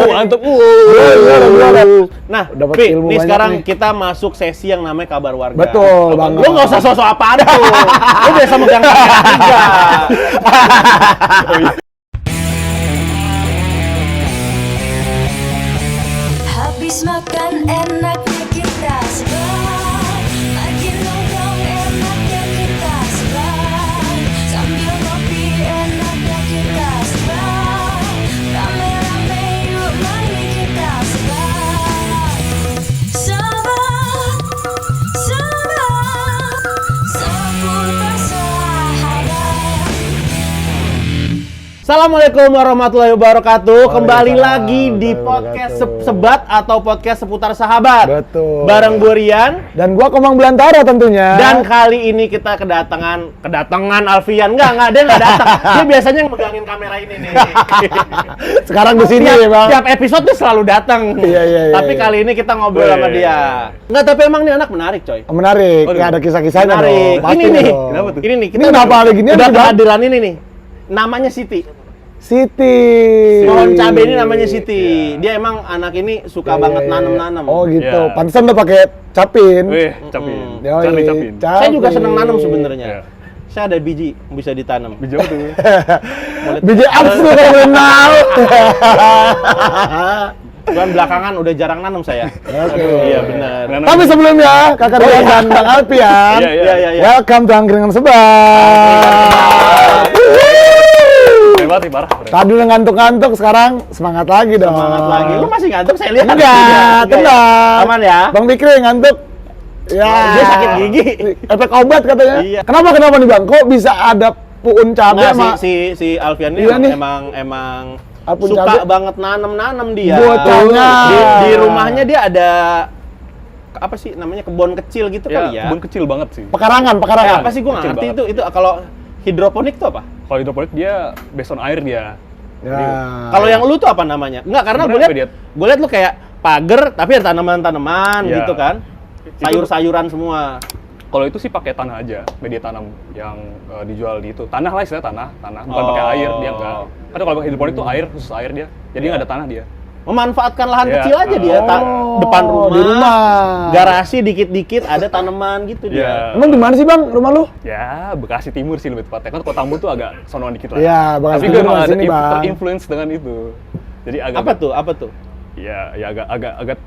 Mantep. Nah, Dapat Pi, ilmu nih banyak sekarang nih. kita masuk sesi yang namanya kabar warga. Betul, Bang. Lu nggak usah sosok apaan tuh. Lu biasa megang kamera juga. Habis makan enaknya kita sebar, lagi nongkrong enaknya kita sebar, sambil ngopi enaknya kita sebar, rame-rame yuk mari kita sebar, sebar, seputar sahabat. Assalamualaikum warahmatullahi wabarakatuh. Kembali lagi di Waalaikumsalam podcast wabarakatuh. Sebat atau podcast seputar sahabat. Betul. Bareng gue Rian. Dan gua Komang Belantara tentunya. Dan kali ini kita kedatangan Alfian. Enggak, dia nggak datang. Dia biasanya yang megangin kamera ini nih. sekarang di sini ya, Bang. Tiap episode dia selalu datang. Iya. Tapi kali ini kita ngobrol sama dia. Enggak, tapi emang nih anak menarik, coy. Menarik. Ya, ada kisah-kisahnya Menarik. dong. Pasti Ini nih. dong. Kenapa tuh? Ini nih. Ini kenapa ada gini, Udah Bang? kehadiran ini nih. Namanya Siti. Siti. Pohon cabe ini namanya Siti. Dia emang anak ini suka banget nanam-nanam. Oh gitu. Iya. Pantesan udah pakai capin. Wih, capin. Yoi, Cari capin. Saya juga seneng nanam sebenarnya. Iya. Saya ada biji bisa ditanam. Biji apa tuh? Biji apes lu kalau kenal. Cuman belakangan udah jarang nanam saya. Oke. Iya benar. Nanam. Tapi sebelumnya Kakak Rian dan Bang Alfian. Iya. Welcome to Angkringan Sebat. Hebat nih, parah. Tadi udah ngantuk-ngantuk, sekarang semangat lagi dong. Semangat lagi. Lu masih ngantuk saya lihat. Enggak, tenang. Aman ya? Bang Fikri ngantuk. Ya. Dia sakit gigi. Efek obat katanya. Iya. Kenapa nih Bang? Kok bisa ada puun cabe Nggak, sama si Alfian ini Iya nih. emang Apun suka cabe. banget nanam dia. Bocahnya. Di rumahnya dia ada apa sih namanya kebun kecil gitu kali ya. Kebun kecil banget sih. pekarangan? Apa sih gua nggak Kecil ngerti itu kalau hidroponik itu apa? Kalau hidroponik dia based on air dia. Ya. Kalau yang lu tuh apa namanya? Enggak, karena Sebenarnya gue lihat lu kayak pagar tapi ada tanaman-tanaman Iya. gitu kan. Sayur-sayuran semua. Kalau itu sih pakai tanah aja, media tanam yang dijual di itu. Tanah lah istilahnya tanah, bukan pakai Oh. air dia enggak. Kan kalau hidroponik itu air, khusus air dia. Jadi Iya. nggak ada tanah dia. Memanfaatkan lahan Iya. kecil aja dia, Oh, depan rumah, di rumah. garasi dikit-dikit ada tanaman gitu dia. Iya. Emang di mana sih Bang rumah lu? Ya, Bekasi Timur sih lebih tepatnya. Kan Kota Tambun tuh agak sonoan dikit lah. Iya, Bekasi Tapi Timur gue emang di ada sini, Bang. terinfluence dengan itu. Jadi agak Apa tuh? Ya agak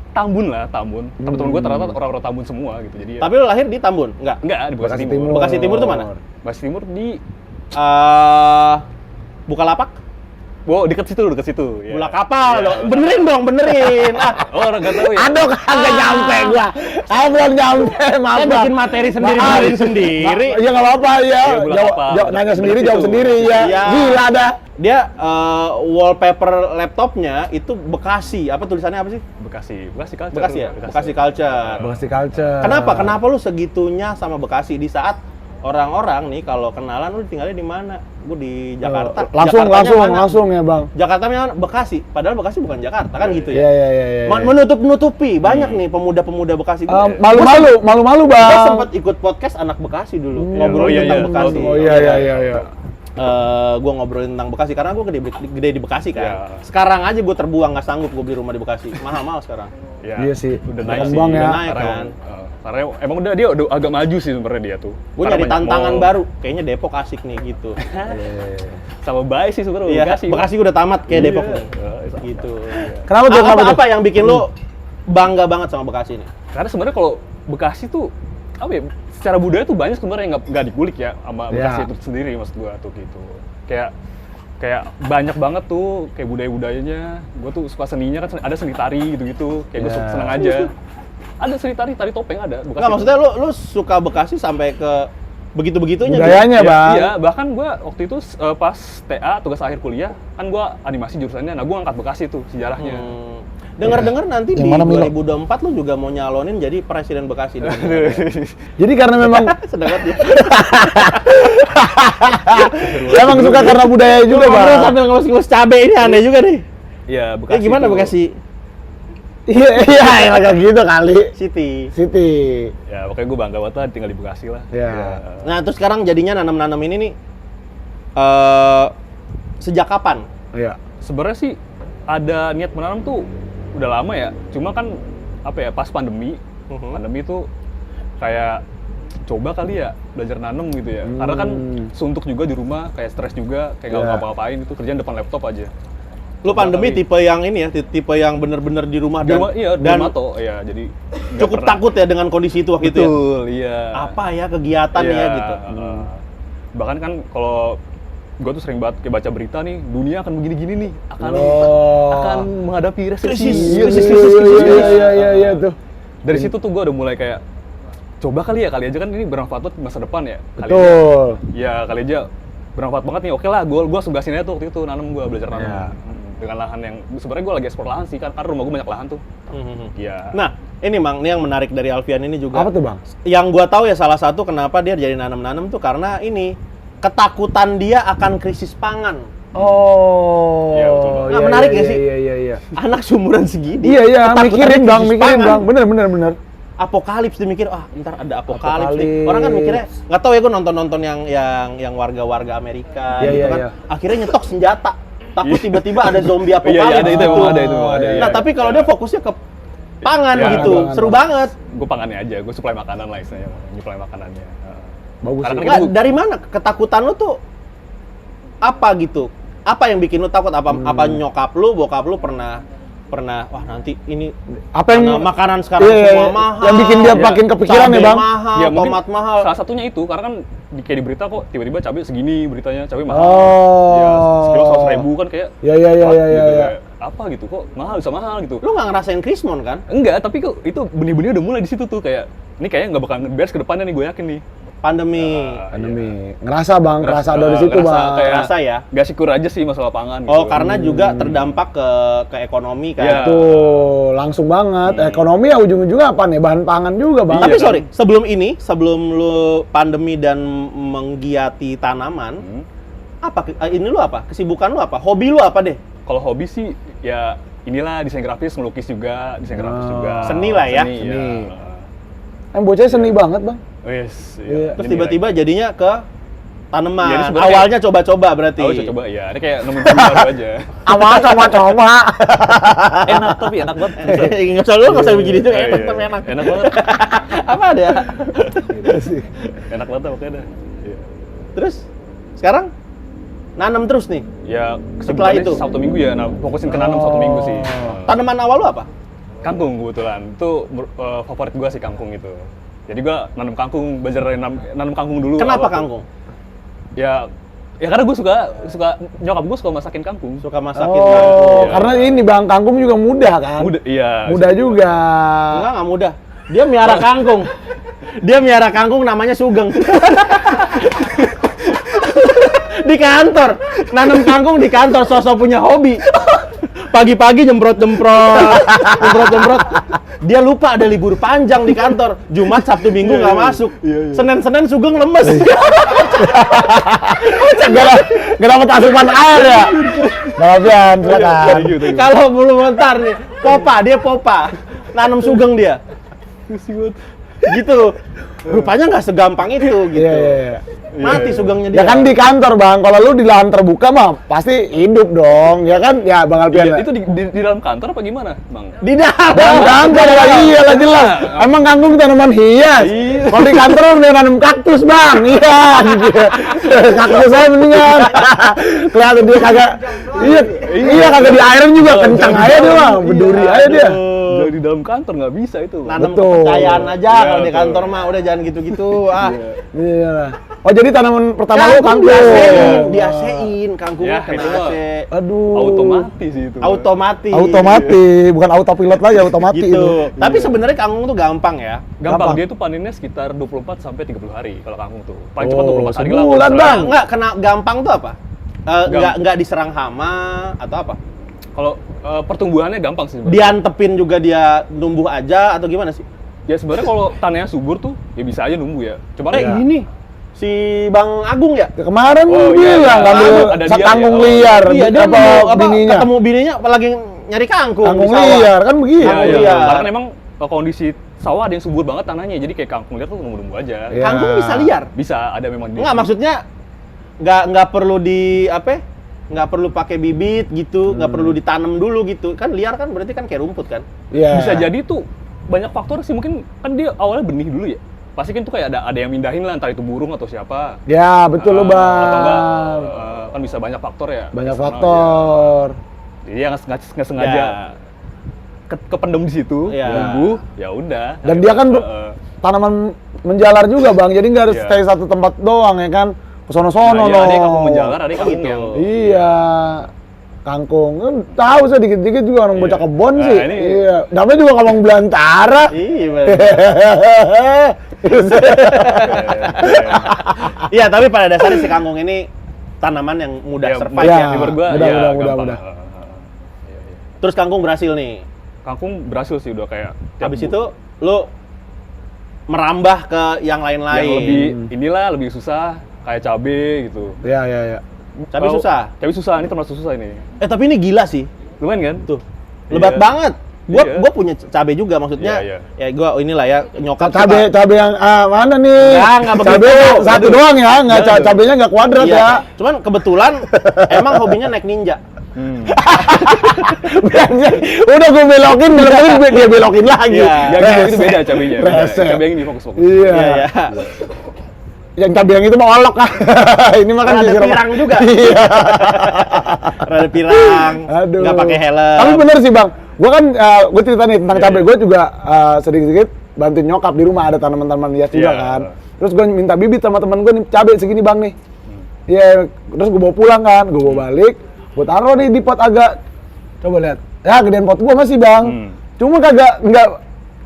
Tambun lah, Tambun. Teman-teman gue ternyata orang-orang Tambun semua gitu. Jadi Tapi lu lahir di Tambun? Enggak. enggak di Bekasi Bekasi Timur. Timur. Bekasi Timur tuh mana? Bekasi Timur di Bukalapak? wow, dekat situ. Ya. Bola kapal Ya. dong. Benerin. Oh, orang nggak tahu ya. Aduh, kagak nyampe gua. Aku belum nyampe, maaf. Saya Bang. bikin materi sendiri, Maaf. benerin sendiri. Ya nggak apa-apa ya. Iya, bola kapal. Nanya sendiri, Bener jawab situ. sendiri ya. Iya. Gila dah. Dia wallpaper laptopnya itu Bekasi. Apa tulisannya apa sih? Bekasi Culture. Bekasi ya? Bekasi Culture. Bekasi Culture. Kenapa lu segitunya sama Bekasi di saat orang-orang nih kalau kenalan lu tinggalnya di mana? Gue di Jakarta. Jakartanya mana? Langsung ya, Bang. Jakarta mana? Bekasi. Padahal Bekasi bukan Jakarta kan gitu ya. Iya. Menutupi banyak nih pemuda-pemuda Bekasi. Malu-malu, Gue Bang. sempat ikut podcast anak Bekasi dulu, ngobrolin Oh, iya, tentang iya. Bekasi. Oh, Iya. Gue ngobrolin tentang Bekasi karena gue gede di Bekasi kan. Iya. Sekarang aja gue terbuang, nggak sanggup gue beli rumah di Bekasi. Mahal sekarang. Ya, Iya sih. Udah naik sih. Berkembang ya. Udah naik Karena kan. karena emang dia udah agak maju sih sebenarnya dia tuh. Gue Karena nyari banyak tantangan mall. baru. Kayaknya Depok asik nih gitu. Sama baik sih sebenarnya Iya, Bekasi gue udah tamat kayak Iya. Depok nih. Iya. Gitu. Kenapa tuh? Apa yang bikin lo bangga banget sama Bekasi nih? Karena sebenarnya kalau Bekasi tuh apa ya? Secara budaya tuh banyak sebenarnya yang nggak dikulik ya sama Bekasi itu sendiri maksud gua tuh gitu. Kayak banyak banget tuh kayak budaya-budayanya. Gua tuh suka seninya kan ada seni tari gitu-gitu. Kayak gua Ya. seneng aja. Ada seni tari topeng ada Bekasi. Enggak, maksudnya lu suka Bekasi sampai ke begitu-begitunya gitu? Budayanya, Bang. Iya, bahkan gua waktu itu pas TA tugas akhir kuliah kan gua animasi jurusannya. Nah, gua angkat Bekasi tuh sejarahnya. Dengar-dengar nanti Yang di mana, Milo? 2024 lu juga mau nyalonin jadi presiden Bekasi. Jadi karena memang Sedang banget ya. emang suka karena budaya juga, Ngobrol Bang. sambil ngelus-ngelus cabe ini aneh juga nih. Iya, Ya gimana tuh- Bekasi Iya, agak gitu kali. City? Siti. Ya, pokoknya gua bangga banget lah tinggal di Bekasi lah. Iya. Ya. Nah, terus sekarang jadinya nanam-nanam ini nih sejak kapan? Iya. Sebenarnya sih ada niat menanam tuh udah lama ya. Cuma kan apa ya, pas pandemi tuh kayak coba kali ya belajar nanam gitu ya. Karena kan suntuk juga di rumah, kayak stres juga, kayak nggak ngapa-ngapain gitu, kerjaan depan laptop aja. Lu pandemi tipe yang ini ya, tipe yang bener-bener di rumah Di dan rumah, iya, di dan rumah tuh, ya jadi nggak cukup pernah- takut ya dengan kondisi itu waktu itu ya. Betul, iya. Apa ya kegiatan Iya, ya gitu. Bahkan kan kalau gue tuh sering banget kayak baca berita nih, dunia akan begini-gini nih, akan menghadapi resesi. Krisis. Iya tuh. Dari situ tuh gue udah mulai kayak coba kali aja kan ini bermanfaat buat masa depan ya. Kali Betul. Ya kali aja bermanfaat banget nih. Oke lah, gue gasin aja tuh waktu itu nanam, gue belajar nanam. Iya. Dengan lahan yang sebenarnya gue lagi ekspor lahan sih, karena rumah gue banyak lahan tuh. Iya. Nah, ini Mang, ini yang menarik dari Alfian ini juga. Apa tuh, Bang? Yang gua tahu ya salah satu kenapa dia jadi nanam-nanam tuh karena ini ketakutan dia akan krisis pangan. Oh. Iya, betul, Bang. Nah, menarik nggak sih? Iya. Anak seumuran segini. Iya, ketakutannya mikirin Bang, krisis mikirin pangan. Bang. Bener. Apokalips dia mikir, ntar ada apokalips nih. Apokalips. Orang kan mikirnya, nggak tahu ya, gue nonton yang warga-warga Amerika Iya, gitu iya, kan. iya. Akhirnya nyetok senjata. Takut tiba-tiba ada zombie Iya, apokalips. iya, ada itu gitu. emang ada itu emang ada. Iya. Nah, tapi kalau dia fokusnya ke pangan Iya, gitu, pangan. seru banget. Gue pangannya aja, gue supply makanan lah istilahnya, supply makanannya. Bagus Karena sih. kan Nggak, dari mana ketakutan lu tuh apa gitu? Apa yang bikin lu takut? Apa nyokap lu, bokap lu pernah wah nanti ini Apa yang karena makanan sekarang iya, semua mahal. yang bikin dia Iya. makin kepikiran ya, Cabai Bang? mahal, Ya, mungkin tomat mahal. Salah satunya itu, karena kan kayak di berita kok tiba-tiba cabai segini beritanya, cabai mahal. Oh. Ya, sekilo 100.000 kan kayak. Iya. what gitu, kayak, apa gitu kok mahal, bisa mahal gitu. Lu nggak ngerasain krismon kan? Enggak, tapi kok itu benih-benih udah mulai di situ tuh kayak ini kayaknya nggak bakal beres ke depannya nih, gue yakin nih. Pandemi. Pandemi. Ngerasa Bang, ngerasa dari situ ngerasa Bang. kayak Ngerasa ya? Gak syukur aja sih masalah pangan gitu. Oh, karena juga terdampak ke ekonomi kan. Iya. Tuh, langsung banget. Ekonomi ya ujung-ujungnya apa nih? Bahan pangan juga, Bang. Tapi Iya, sorry, sebelum lu pandemi dan menggiati tanaman, ini lu apa? Kesibukan lu apa? Hobi lu apa deh? Kalau hobi sih ya inilah desain grafis, melukis juga, desain grafis juga. Seni lah ya. Seni. Seni. Bocahnya seni banget, Bang. Wes, Iya. Terus tiba-tiba jadinya ke tanaman. Iya, ini sebenarnya Awalnya coba-coba berarti. Oh, coba ya. Ini kayak nemuin hobi baru aja. Awal coba-coba. Enak tapi enak banget. Nggak usah lu, nggak usah begini tuh, Iya, enak iya. tapi enak. Enak banget. Apa ada? Enak banget pokoknya dah. Iya. Terus sekarang nanam terus nih. Ya, Setelah kesibukannya itu? Sabtu Minggu ya, fokusin ke nanam Sabtu Minggu sih. Tanaman awal lu apa? Kangkung kebetulan. Itu favorit gua sih kangkung itu. Jadi gua nanam kangkung, belajar nanam kangkung dulu. Kenapa awal tuh. kangkung? Ya karena gue suka nyokap gue suka masakin kangkung. Suka masakin Oh, kangkung. karena ini Bang, kangkung juga mudah kan? Iya. Mudah juga. Enggak mudah. Dia miara kangkung. Dia miara kangkung namanya Sugeng. Di kantor, nanam kangkung di kantor, sosok punya hobi. Pagi-pagi jemprot-jemprot. Dia lupa ada libur panjang di kantor. Jumat, Sabtu, Minggu nggak masuk. Senin Sugeng lemes. Nggak dapat asupan air ya? Nggak Alfian, silakan. Kalau belum bentar nih, dia popa. Nanam Sugeng dia. Gitu. Rupanya nggak segampang itu gitu. Iya. Mati Sugengnya dia. Ya kan di kantor Bang, kalau lu di lahan terbuka mah pasti hidup dong, ya kan? Ya Bang Alfian. Itu di dalam kantor apa gimana, Bang? Di dalam. Dalam kantor lah, iya lah jelas. Emang kangkung tanaman hias. Kalau di kantor udah nanam kaktus Bang, iya. Kaktus saya mendingan. Kelihatan dia kagak, iya kagak di airin juga, kencang aja dia Bang, berduri aja dia. Dari di dalam kantor nggak bisa itu. Nanam Betul. kepercayaan aja Iya, kalau di betul. kantor mah udah jangan gitu-gitu. Iya lah. Oh jadi tanaman pertama lu Kangkung kangkung. di-AC-in, kangkungnya Ya, kena itu mah AC. Aduh. Otomatis itu. Otomatis. Otomatis, bukan autopilot lagi, otomatis Gitu. itu. Tapi sebenarnya kangkung tuh gampang ya. Gampang, Gampang. dia tuh panennya sekitar 24 sampai 30 hari kalau kangkung tuh. Paling cepat 24 hari sebulan, Bang. Enggak kena gampang tuh apa? Gam- Enggak diserang hama atau apa? Kalau pertumbuhannya gampang sih sebenarnya. Diantepin juga dia numbuh aja atau gimana sih? Ya sebenarnya kalau tanahnya subur tuh ya bisa aja numbuh ya. Cuma Ini nih si Bang Agung ya? Ya, kemarin Oh, lu iya, bilang iya. ngambil Ada sak dia, kangkung ya. Oh, liar, Iya, dia apa nemu bininya? ketemu bininya apalagi nyari kangkung Kangkung di sawah. liar kan begitu. Iya, Kangkung iya. liar. Karena memang kondisi sawah ada yang subur banget tanahnya. Jadi kayak kangkung liar tuh numbuh-numbuh aja. Iya. Kangkung bisa liar? Bisa, ada memang dia. Enggak, maksudnya nggak perlu di apa? nggak perlu pakai bibit gitu, nggak perlu ditanam dulu gitu. Kan liar kan berarti kan kayak rumput kan. Iya. Bisa jadi tuh banyak faktor sih, mungkin kan dia awalnya benih dulu ya. Pasti kan tuh kayak ada yang mindahin lah, entah itu burung atau siapa. Ya, betul lo, Atau enggak, Bang. kan bisa banyak faktor ya. Banyak Personal, faktor. ya. Iya, nggak sengaja kependem di situ, Ya. tumbuh, ya udah. Dan dia kan tanaman menjalar juga, Bang. Jadi nggak harus Iya. stay satu tempat doang ya kan. Kesono-sono iya, ada yang loh. kampung menjalar, ada yang kampung gitu. yang Iya. Kangkung. Kan tahu saya dikit-dikit juga orang bocah kebon Nah, sih. ini- Iya. Namanya juga ngomong belantara. Iya, bener. Iya, tapi pada dasarnya si kangkung ini tanaman yang mudah survive iya. ya. menurut gua, Mudah, ya, mudah. gampang. Mudah. Terus kangkung berhasil nih. Kangkung berhasil sih udah kayak tiap Habis itu lu merambah ke yang yang lain-lain. lebih inilah lebih susah kayak cabe gitu. Iya, iya, iya. Cabai susah. Cabe susah, ini termasuk susah ini. Tapi ini gila sih. Lumayan kan? Tuh. Lebat Iya. banget. Iya. Gua punya cabai juga maksudnya. Iya, Ya gua inilah ya nyokap Cabe yang mana nih? Nggak begitu. Cabe satu Aduh. doang ya, nggak Aduh. cabenya nggak kuadrat Iya. ya. Cuman kebetulan emang hobinya naik ninja. Udah gue belokin, dia belokin lagi. Iya. Yang gitu itu beda cabenya. Rese. Cabe yang ini fokus. Iya. Iya, iya. Yang cabe yang itu mah olok kan. Ini mah kan Rada disiram- pirang juga. Iya. Rada pirang. Aduh. Nggak pakai helm. Tapi bener sih Bang. Gue kan, gue cerita nih tentang cabe. Gue juga sedikit-sedikit bantuin nyokap di rumah, ada tanaman-tanaman hias juga Iya. kan. Terus gue minta bibit sama temen gue nih, cabe segini Bang nih. Iya, terus gue bawa pulang kan, gue bawa balik, gue taruh nih di pot agak, coba lihat, ya gedean pot gue masih Bang. Cuma kagak, nggak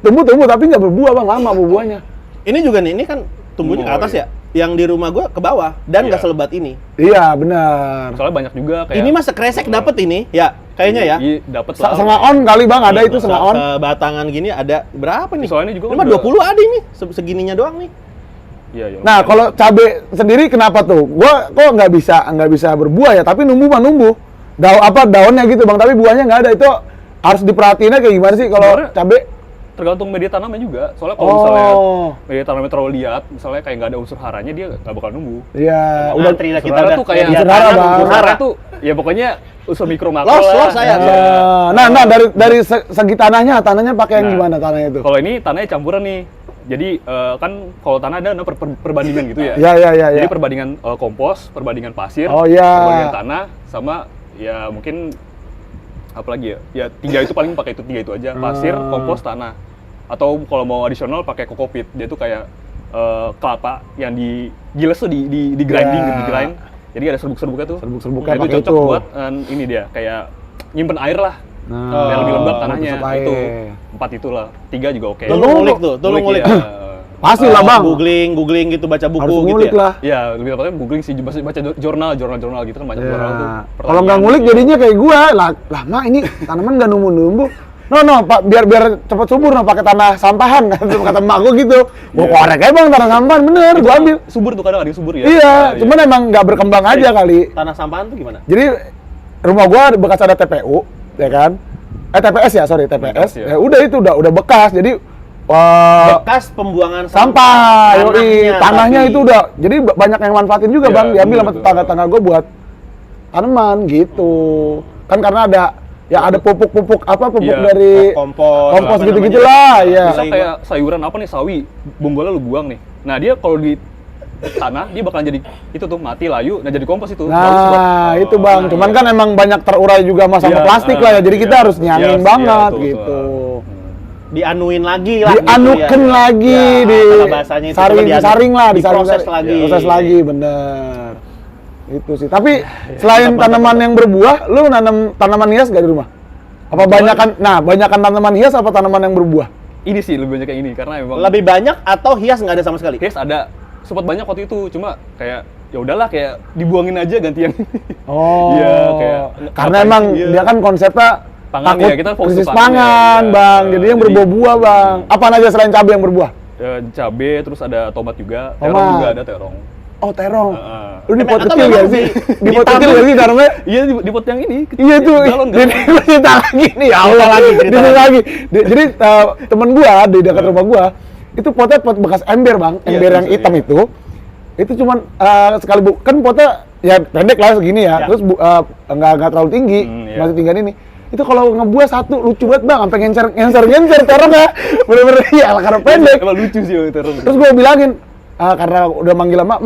tumbuh tapi nggak berbuah Bang, lama berbuahnya. Ini juga nih, ini kan tumbuhnya ke atas iya. ya. Yang di rumah gua ke bawah dan nggak Iya. selebat ini. Iya benar. Soalnya banyak juga kayak Ini mah sekresek dapet ini, ya kayaknya ya. Iya, dapat lah. Setengah on kali Bang, ada itu setengah on. Sebatangan gini ada berapa nih? Soalnya juga ini mah udah- 20 ada ini, segininya doang nih. Iya, iya. Nah kalau cabe sendiri kenapa tuh? Gua kok nggak bisa berbuah ya, tapi numbuh mah numbuh. Daunnya gitu Bang, tapi buahnya nggak ada. Itu harus diperhatiinnya kayak gimana sih kalau Sebenarnya- cabe? tergantung media tanamnya juga. Soalnya kalau misalnya media tanamnya terlalu liat, misalnya kayak nggak ada unsur haranya, dia nggak bakal numbuh. Iya, Udah udah. antri lah kita Unsur hara udah. tuh kayak unsur hara, Bang. unsur hara tuh ya pokoknya unsur mikro makro Los lah. saya. Nah, dari segi tanahnya pakai yang Nah, gimana tanahnya itu? Kalau ini tanahnya campuran nih. Jadi kan kalau tanah ada perbandingan gitu ya. Iya. Jadi perbandingan kompos, perbandingan pasir, Oh, iya. perbandingan tanah, sama ya mungkin apa lagi ya? Ya 3 itu paling pakai itu 3 itu aja. Pasir, kompos, tanah. Atau kalau mau additional pakai kokopit. Dia tuh kayak kelapa yang digiles tuh di grinding, Ya. di grind. Jadi ada serbuk-serbuknya tuh. Serbuk-serbuknya Nah, pakai itu cocok itu. buat ini dia kayak nyimpen air lah. Nah, Biar lebih lembab tanahnya. busuk air. Itu 4 itulah. 3 juga oke. Tuh lu ngulik tuh, tuh lu ngulik. ya. Pasti lah Bang. Googling gitu, baca buku Harus gitu ngulik ya. lah. Ya, lebih tepatnya googling sih, baca jurnal gitu kan banyak Ya. jurnal tuh. Kalau nggak ngulik jadinya kayak gua, lah Mak ini tanaman nggak numbuh. No, Pak, biar cepat subur no pakai tanah sampahan kata emak gua gitu. Gua korek aja Bang tanah sampahan bener, gua ambil. subur tuh kadang ada yang subur ya. Iya, cuman emang nggak berkembang aja kali. Tanah sampahan tuh gimana? Jadi rumah gua bekas ada TPU, ya kan? TPS ya, sorry TPS. ya. Ya udah itu udah bekas. Jadi Bekas pembuangan sampah, tanahnya tapi- itu udah. Jadi banyak yang manfaatin juga Iya, Bang, diambil sama betul. tetangga-tetangga gua buat tanaman gitu. Kan karena ada pupuk Iya, dari kompos kompos apa gitu-gitulah, namanya? ya. Misal kayak sayuran apa nih, sawi, bumbunya lu buang nih. Nah, dia kalau di tanah dia bakalan jadi itu tuh mati layu, nah jadi kompos itu. Bagus buat- Nah, itu Bang. Cuman kan emang banyak terurai juga sama Iya, plastik lah ya. Jadi kita iya. harus nyangin Iya, banget betul, gitu. dianuin lagi lah Dianuken lagi, kalau bahasanya itu disaring lah, diproses lagi. Proses lagi, bener. Itu sih. Tapi selain tanaman yang berbuah, lu nanam tanaman hias gak di rumah? Apa banyakan tanaman hias apa tanaman yang berbuah? Ini sih lebih banyak yang ini karena memang Lebih banyak atau hias nggak ada sama sekali? hias ada sempat banyak waktu itu, cuma kayak ya udahlah kayak dibuangin aja ganti yang ini. Oh, Iya, kayak karena ngapain emang sih, iya. dia kan konsepnya Pangan, takut ya, kita fokus krisis ke pangan, pangan, ya. Bang. Iya. Jadi yang Jadi- berbuah-buah, Bang. Apa aja selain cabai yang berbuah? Cabe, terus ada tomat juga, Tomat. terong juga ada terong. Oh, terong. Heeh. Lu di pot Atau kecil memang ya sih? Di pot ditabung. kecil ya sih tanamnya? Iya di pot yang ini. Iya tuh, Galon. jadi cerita lagi nih, ya Allah cerita lagi. Jadi temen gua di dekat rumah gua, itu potnya pot bekas ember Bang, ember yang hitam itu. itu cuman sekali kan potnya ya pendek lah segini ya, terus nggak terlalu tinggi, iya. masih tinggal ini. Itu kalau ngebuah satu lucu banget bang, sampai ngencer terong ya, bener-bener ya karena pendek. Emang lucu sih yang terong. Terus gue bilangin, karena udah manggil mak,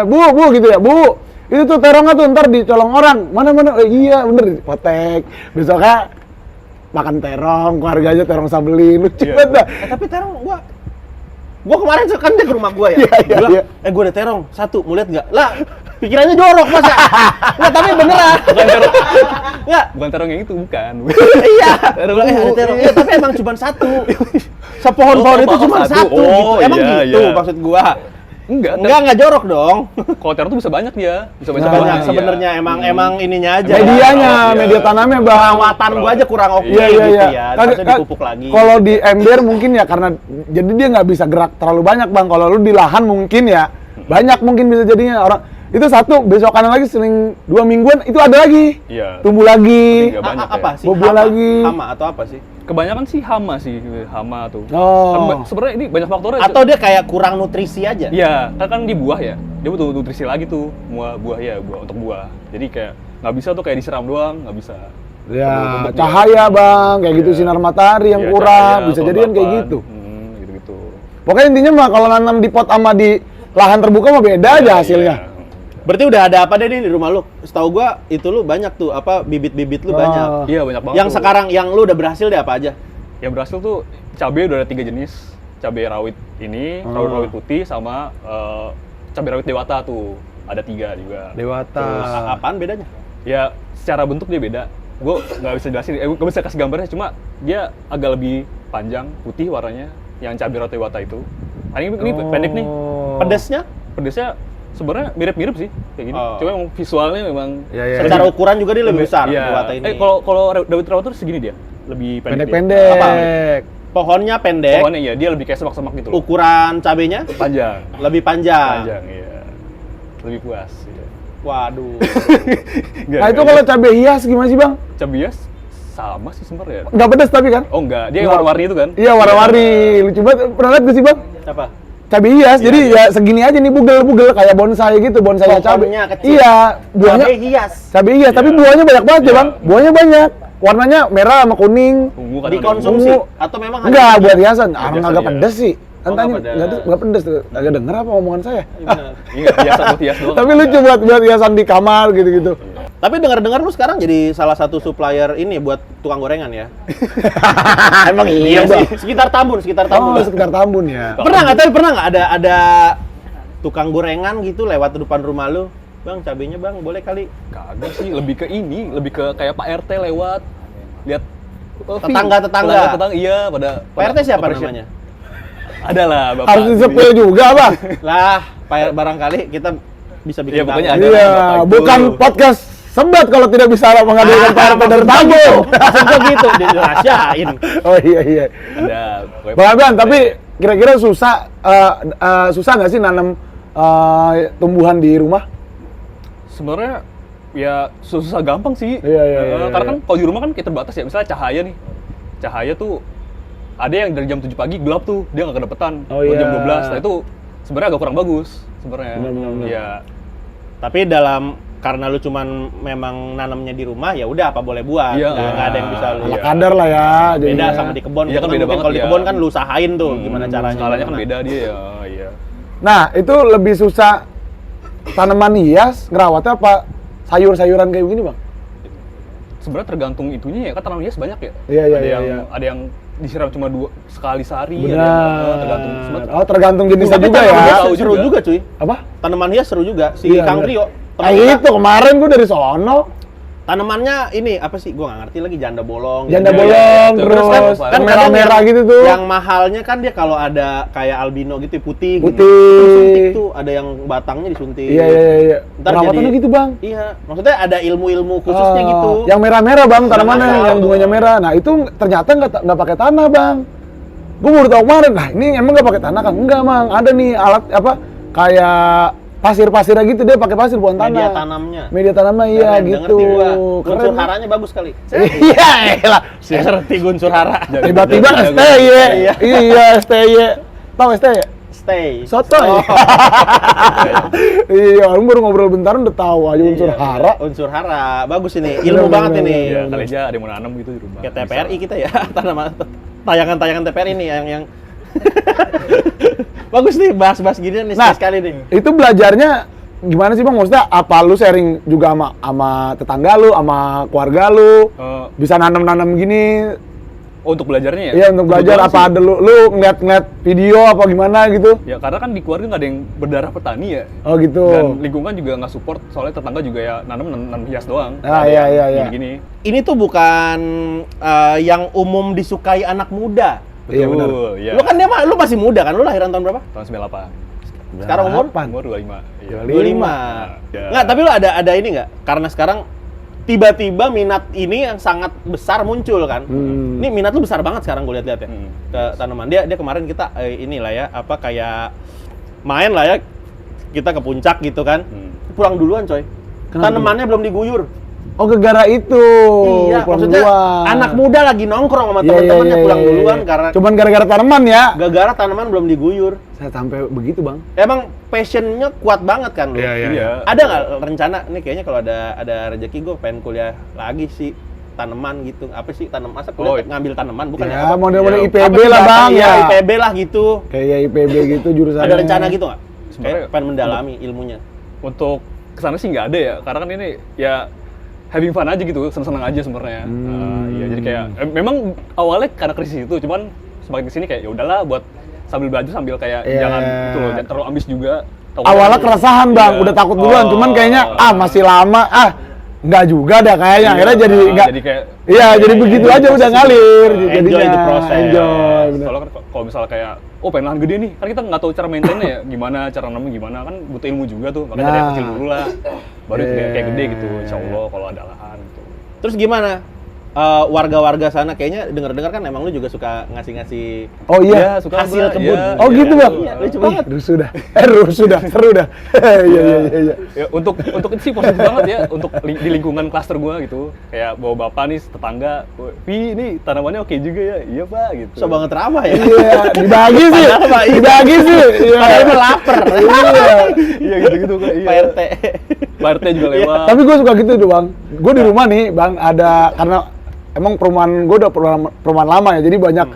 bu gitu ya, bu. Itu tuh terongnya tuh ntar dicolong orang, mana, iya bener, potek. Besoknya makan terong, keluarganya terong sabeli, lucu banget dah. Tapi terong gua kemarin kan dia ke rumah gua ya. Iya, Bilang, iya. gua ada terong, satu, mau lihat nggak? Lah, pikirannya jorok masa? Nggak, tapi beneran. Bukan terong. Nggak, Bukan terong yang itu, bukan. iya. Terong Ada ungu. terong. Iya, tapi emang cuma satu. Sepohon-pohon itu cuma satu gitu. Oh, Emang iya, gitu iya. maksud gua. Enggak. Jorok dong. Kalau terong tuh bisa banyak dia. Bisa banyak Nah, Banyak iya. sebenarnya emang ininya aja. Medianya, Iya. media tanamnya bang. Perawatan gua aja kurang oke Iya, gitu iya. ya. Harusnya dipupuk lagi. Kalau di ember mungkin ya karena jadi dia nggak bisa gerak terlalu banyak bang. Kalau lu di lahan mungkin ya banyak mungkin bisa jadinya orang itu satu besokan lagi seling 2 mingguan itu ada lagi. Iya. Tumbuh lagi. Nggak banyak apa ya. sih? Buah lagi. Hama atau apa sih? Kebanyakan sih hama sih, hama tuh. Oh. Tapi sebenarnya ini banyak faktornya. Atau dia kayak kurang nutrisi aja? Iya, kan di buah ya. Dia butuh nutrisi lagi tuh, buah untuk buah. Jadi kayak nggak bisa tuh kayak disiram doang, nggak bisa. Ya, Untuk cahaya bang, kayak gitu Iya. sinar matahari yang Iya, kurang, cahaya, bisa jadi kan kayak kelembapan. gitu. Gitu-gitu. Pokoknya intinya mah kalau nanam di pot sama di lahan terbuka mah beda aja hasilnya. Iya. Berarti udah ada apa deh di rumah lu? Setahu gua itu lu banyak tuh apa bibit-bibit lu Oh. banyak. Iya, banyak banget. Yang tuh. sekarang yang lu udah berhasil deh apa aja? Yang berhasil tuh cabai udah ada 3 jenis. Cabai rawit ini, rawit putih sama cabai rawit dewata tuh. Ada 3 juga. Dewata. Apaan bedanya? Ya, secara bentuk dia beda. Gue nggak bisa jelasin, gue bisa kasih gambarnya, cuma dia agak lebih panjang, putih warnanya, yang cabai rawit dewata itu. Ini pendek nih. Pedesnya? Pedesnya sebenarnya mirip-mirip sih, kayak gini. Oh. Cuma emang visualnya memang Iya. Secara ukuran juga dia lebih besar iya. dewata ini. Kalau rawit dewata tuh segini dia, lebih pendek. Pendek-pendek. Pohonnya pendek, Pokoknya ya, dia lebih kayak semak-semak gitu loh. ukuran cabenya Panjang. lebih panjang. Panjang, iya. Lebih puas. Iya. Waduh. Nah itu kalau cabai hias gimana sih bang? cabai hias sama sih sebenarnya. Nggak pedas tapi kan? Oh enggak, dia yang Nggak. warna-warni itu kan? Iya warna-warni, lucu banget. Pernah lihat gak sih bang? Apa? Cabai hias, jadi ya segini aja nih bugel-bugel kayak bonsai gitu, bonsainya cabai. Pohonnya kecil. Iya, buahnya Cabai hias. cabai hias, tapi Iya. buahnya banyak banget ya Iya. bang. Buahnya banyak, warnanya merah sama kuning. Ungu kan Dikonsumsi Ungu. atau memang Enggak, hanya buat hiasan. Biasa Orang agak dia. pedes sih. Oh, Antanya nggak nggak pedes tuh. Agak denger apa omongan saya? Iya, benar. Iya, biasa buat hias doang. Tapi lucu buat hiasan di kamar gitu-gitu. Tapi dengar-dengar lu sekarang jadi salah satu supplier ini buat tukang gorengan ya? Emang iya bang. Sekitar Tambun. Oh, sekitar Tambun ya. Pernah nggak ada tukang gorengan gitu lewat depan rumah lu? Bang, cabenya bang, boleh kali. Kagak sih, lebih ke ini, lebih ke kayak Pak RT lewat lihat Tetangga-tetangga. iya pada Pak RT siapa operation. namanya? Ada lah Bapak. Harus disepil juga bang. Lah, barangkali kita bisa bikin Iya, pokoknya tamu. ada. Iya, Bapak itu. bukan podcast sebat kalau tidak bisa menghadirkan Pak RT dari Tambun. Maksud gua gitu, dirahasiain. Oh iya. Ada. pokoknya Bang Abian, Pak tapi RT. kira-kira susah nggak sih nanam tumbuhan di rumah? Sebenarnya ya susah gampang sih. Iya. Karena kan kalau di rumah kan kita terbatas ya. Misalnya cahaya nih. Cahaya tuh ada yang dari jam 7 pagi gelap tuh, dia nggak kedepetan. Oh, Jam iya. 12. Nah itu sebenarnya agak kurang bagus sebenarnya. Benar. Iya. Tapi karena lu cuman memang nanamnya di rumah, ya udah apa boleh buat. Iya. Nggak ada yang bisa lu. Ala kadar lah ya. Beda jadinya. sama di kebun. Iya kan beda banget, Kalau di ya. kebun kan lu usahain tuh gimana caranya. Skalanya kan gimana. beda dia ya. Iya. Nah, itu lebih susah tanaman hias ngerawatnya apa sayur-sayuran kayak begini, Bang? Sebenarnya tergantung itunya ya, kan tanaman hias banyak ya. Iya, Ada yang disiram cuma sekali sehari. Ada yang, Benar. tergantung. Sebenarnya Oh, tergantung jenisnya Tapi juga tanaman ya. hias Tahu seru juga. juga cuy. Apa? Tanaman hias seru juga. Si Iya, Kang bener. Trio. Ah, itu kemarin gua dari sono. Tanamannya ini apa sih? Gua nggak ngerti lagi, janda bolong. Janda gitu. bolong, Iya, terus kan kan kadang merah-merah yang- gitu tuh. Yang mahalnya kan dia kalau ada kayak albino gitu putih. Putih. Gitu. Suntik tuh, ada yang batangnya disuntik. Iya. Ntar Perawatannya jadi- gitu, Bang. Iya, maksudnya ada ilmu-ilmu khususnya Ah, gitu. Yang merah-merah, Bang, tanamannya Merah. yang bunganya merah. Nah, itu ternyata nggak pakai tanah, Bang. Gue baru tahu kemarin. Nah, ini emang nggak pakai tanah kan? Enggak, Bang. Ada nih alat apa kayak pasir-pasirnya gitu, dia pakai pasir bukan tanah. Media tanamnya. Media tanamnya iya Keren, gitu. ngerti gua. Unsur Keren. haranya bagus kali. Iya, elah. Saya ngerti unsur hara. Tiba-tiba STY. Iya, STY. Tahu STY? stay. Sotoy. Iya, orang baru ngobrol bentar udah tahu aja unsur Iya, hara. Unsur hara. Bagus ini. Ilmu banget ini. Iya, kali aja ada yang mau nanam gitu di rumah. Kayak TPRI kita ya. Tayangan-tayangan TPRI nih yang bagus nih bahas-bahas gini nih sekali nih. Itu belajarnya gimana sih Bang? Maksudnya apa lu sharing juga sama tetangga lu, sama keluarga lu? Bisa nanam-nanam gini? Oh, untuk belajarnya ya? Iya, untuk belajar apa ada lu ngeliat video apa gimana gitu? Ya karena kan di keluarga nggak ada yang berdarah petani ya. Oh gitu. Dan lingkungan juga nggak support, soalnya tetangga juga ya nanam hias doang. Ah, iya. Gini. Ini tuh bukan yang umum disukai anak muda. Iya, benar. Iya. Lu kan lu masih muda kan? Lu lahiran tahun berapa? Tahun 98. Sekarang umur? Umur 25. Iya. 25. Ya. Nggak, tapi lu ada ini nggak? Karena sekarang tiba-tiba minat ini yang sangat besar muncul kan. Ini minat lu besar banget sekarang gue lihat-lihat ya. Ke tanaman. Dia kemarin kita inilah ya, apa kayak main lah ya. Kita ke puncak gitu kan. Pulang duluan coy. Kenapa? Tanamannya belum diguyur. Oh, gara-gara itu. Iya, pulang maksudnya duluan. anak muda lagi nongkrong sama Iya, teman-temannya iya, pulang iya, duluan iya. karena Cuman gara-gara tanaman ya. gara-gara tanaman belum diguyur. Saya sampai begitu, Bang. Emang passionnya kuat banget kan lu? Iya. Ada nggak rencana nih kayaknya kalau ada rezeki gue pengen kuliah lagi sih tanaman gitu. Apa sih masa kuliah ngambil tanaman bukan Ya, apa? model-model Iya, IPB Apa sih lah, bahasa- Bang. Iya, Ya. IPB lah gitu. Kayak IPB gitu jurusannya. Ada rencana gitu nggak? Sebenarnya Kayak pengen mendalami ilmunya. Untuk kesana sih nggak ada ya, karena kan ini ya having fun aja gitu, seneng-seneng aja sebenarnya. Iya, jadi kayak memang awalnya karena krisis itu, cuman semakin kesini kayak ya udahlah buat sambil belajar sambil kayak jangan itu loh, jangan terlalu ambis juga. Awalnya keresahan, Bang. Iya. Udah takut duluan, cuman kayaknya masih lama. Nggak juga dah kayaknya. Akhirnya jadi nggak. Jadi kayak Iya, jadi begitu aja udah ngalir. Enjoy jadinya. the process. Enjoy. bener. soalnya kan kalau misalnya kayak pengen lahan gede nih, kan kita nggak tahu cara maintainnya ya, gimana cara nanamnya gimana, kan butuh ilmu juga tuh, makanya dari yang kecil dulu lah, baru kayak gede gitu, insya Allah kalau ada lahan gitu. Terus gimana? Warga-warga sana kayaknya dengar-dengar kan emang lu juga suka ngasih-ngasih Oh iya. Ya, suka hasil gua, kebun. iya, Oh iya, gitu, Bang. Iya, lucu banget. Rusuh dah. Rusuh dah. Seru dah. Iya. Ya, untuk itu sih positif banget ya, untuk di lingkungan klaster gua gitu, kayak bawa bapak nih tetangga, "Pi, ini tanamannya oke juga ya." "Iya, Pak," gitu. So banget ramah ya. Iya, dibagi sih. Dibagi sih. Iya. Padahal mah lapar. Iya gitu-gitu kan. Iya. Pak RT. Pak RT juga lewat. Tapi gue suka gitu tuh, Bang. Gue di rumah nih, Bang, ada karena emang perumahan gue udah perumahan lama ya, jadi banyak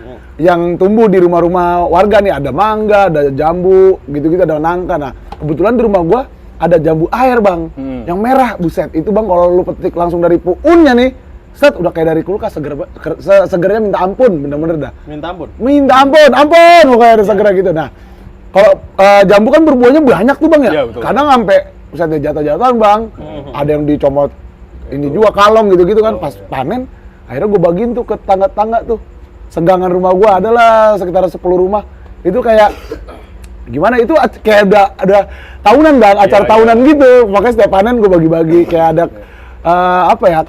yang tumbuh di rumah-rumah warga nih, ada mangga, ada jambu, gitu-gitu, ada nangka. Nah, kebetulan di rumah gue ada jambu air, Bang, yang merah, buset. Itu, Bang, kalau lu petik langsung dari puunnya nih, set, udah kayak dari kulkas, segernya minta ampun, bener-bener dah. Minta ampun. Minta ampun, pokoknya ada segernya gitu. Nah, kalau jambu kan berbuahnya banyak tuh, Bang, ya? Iya, betul. Kadang sampai buset jatuh-jatuhan, Bang. Ada yang dicomot ini juga kalong gitu-gitu kan, pas panen. Akhirnya gue bagiin tuh ke tangga-tangga tuh. Senggangan rumah gue adalah sekitar 10 rumah. Itu kayak gimana, itu kayak ada tahunan, Bang, acara tahunan gitu. Makanya setiap panen gue bagi-bagi, kayak ada apa ya,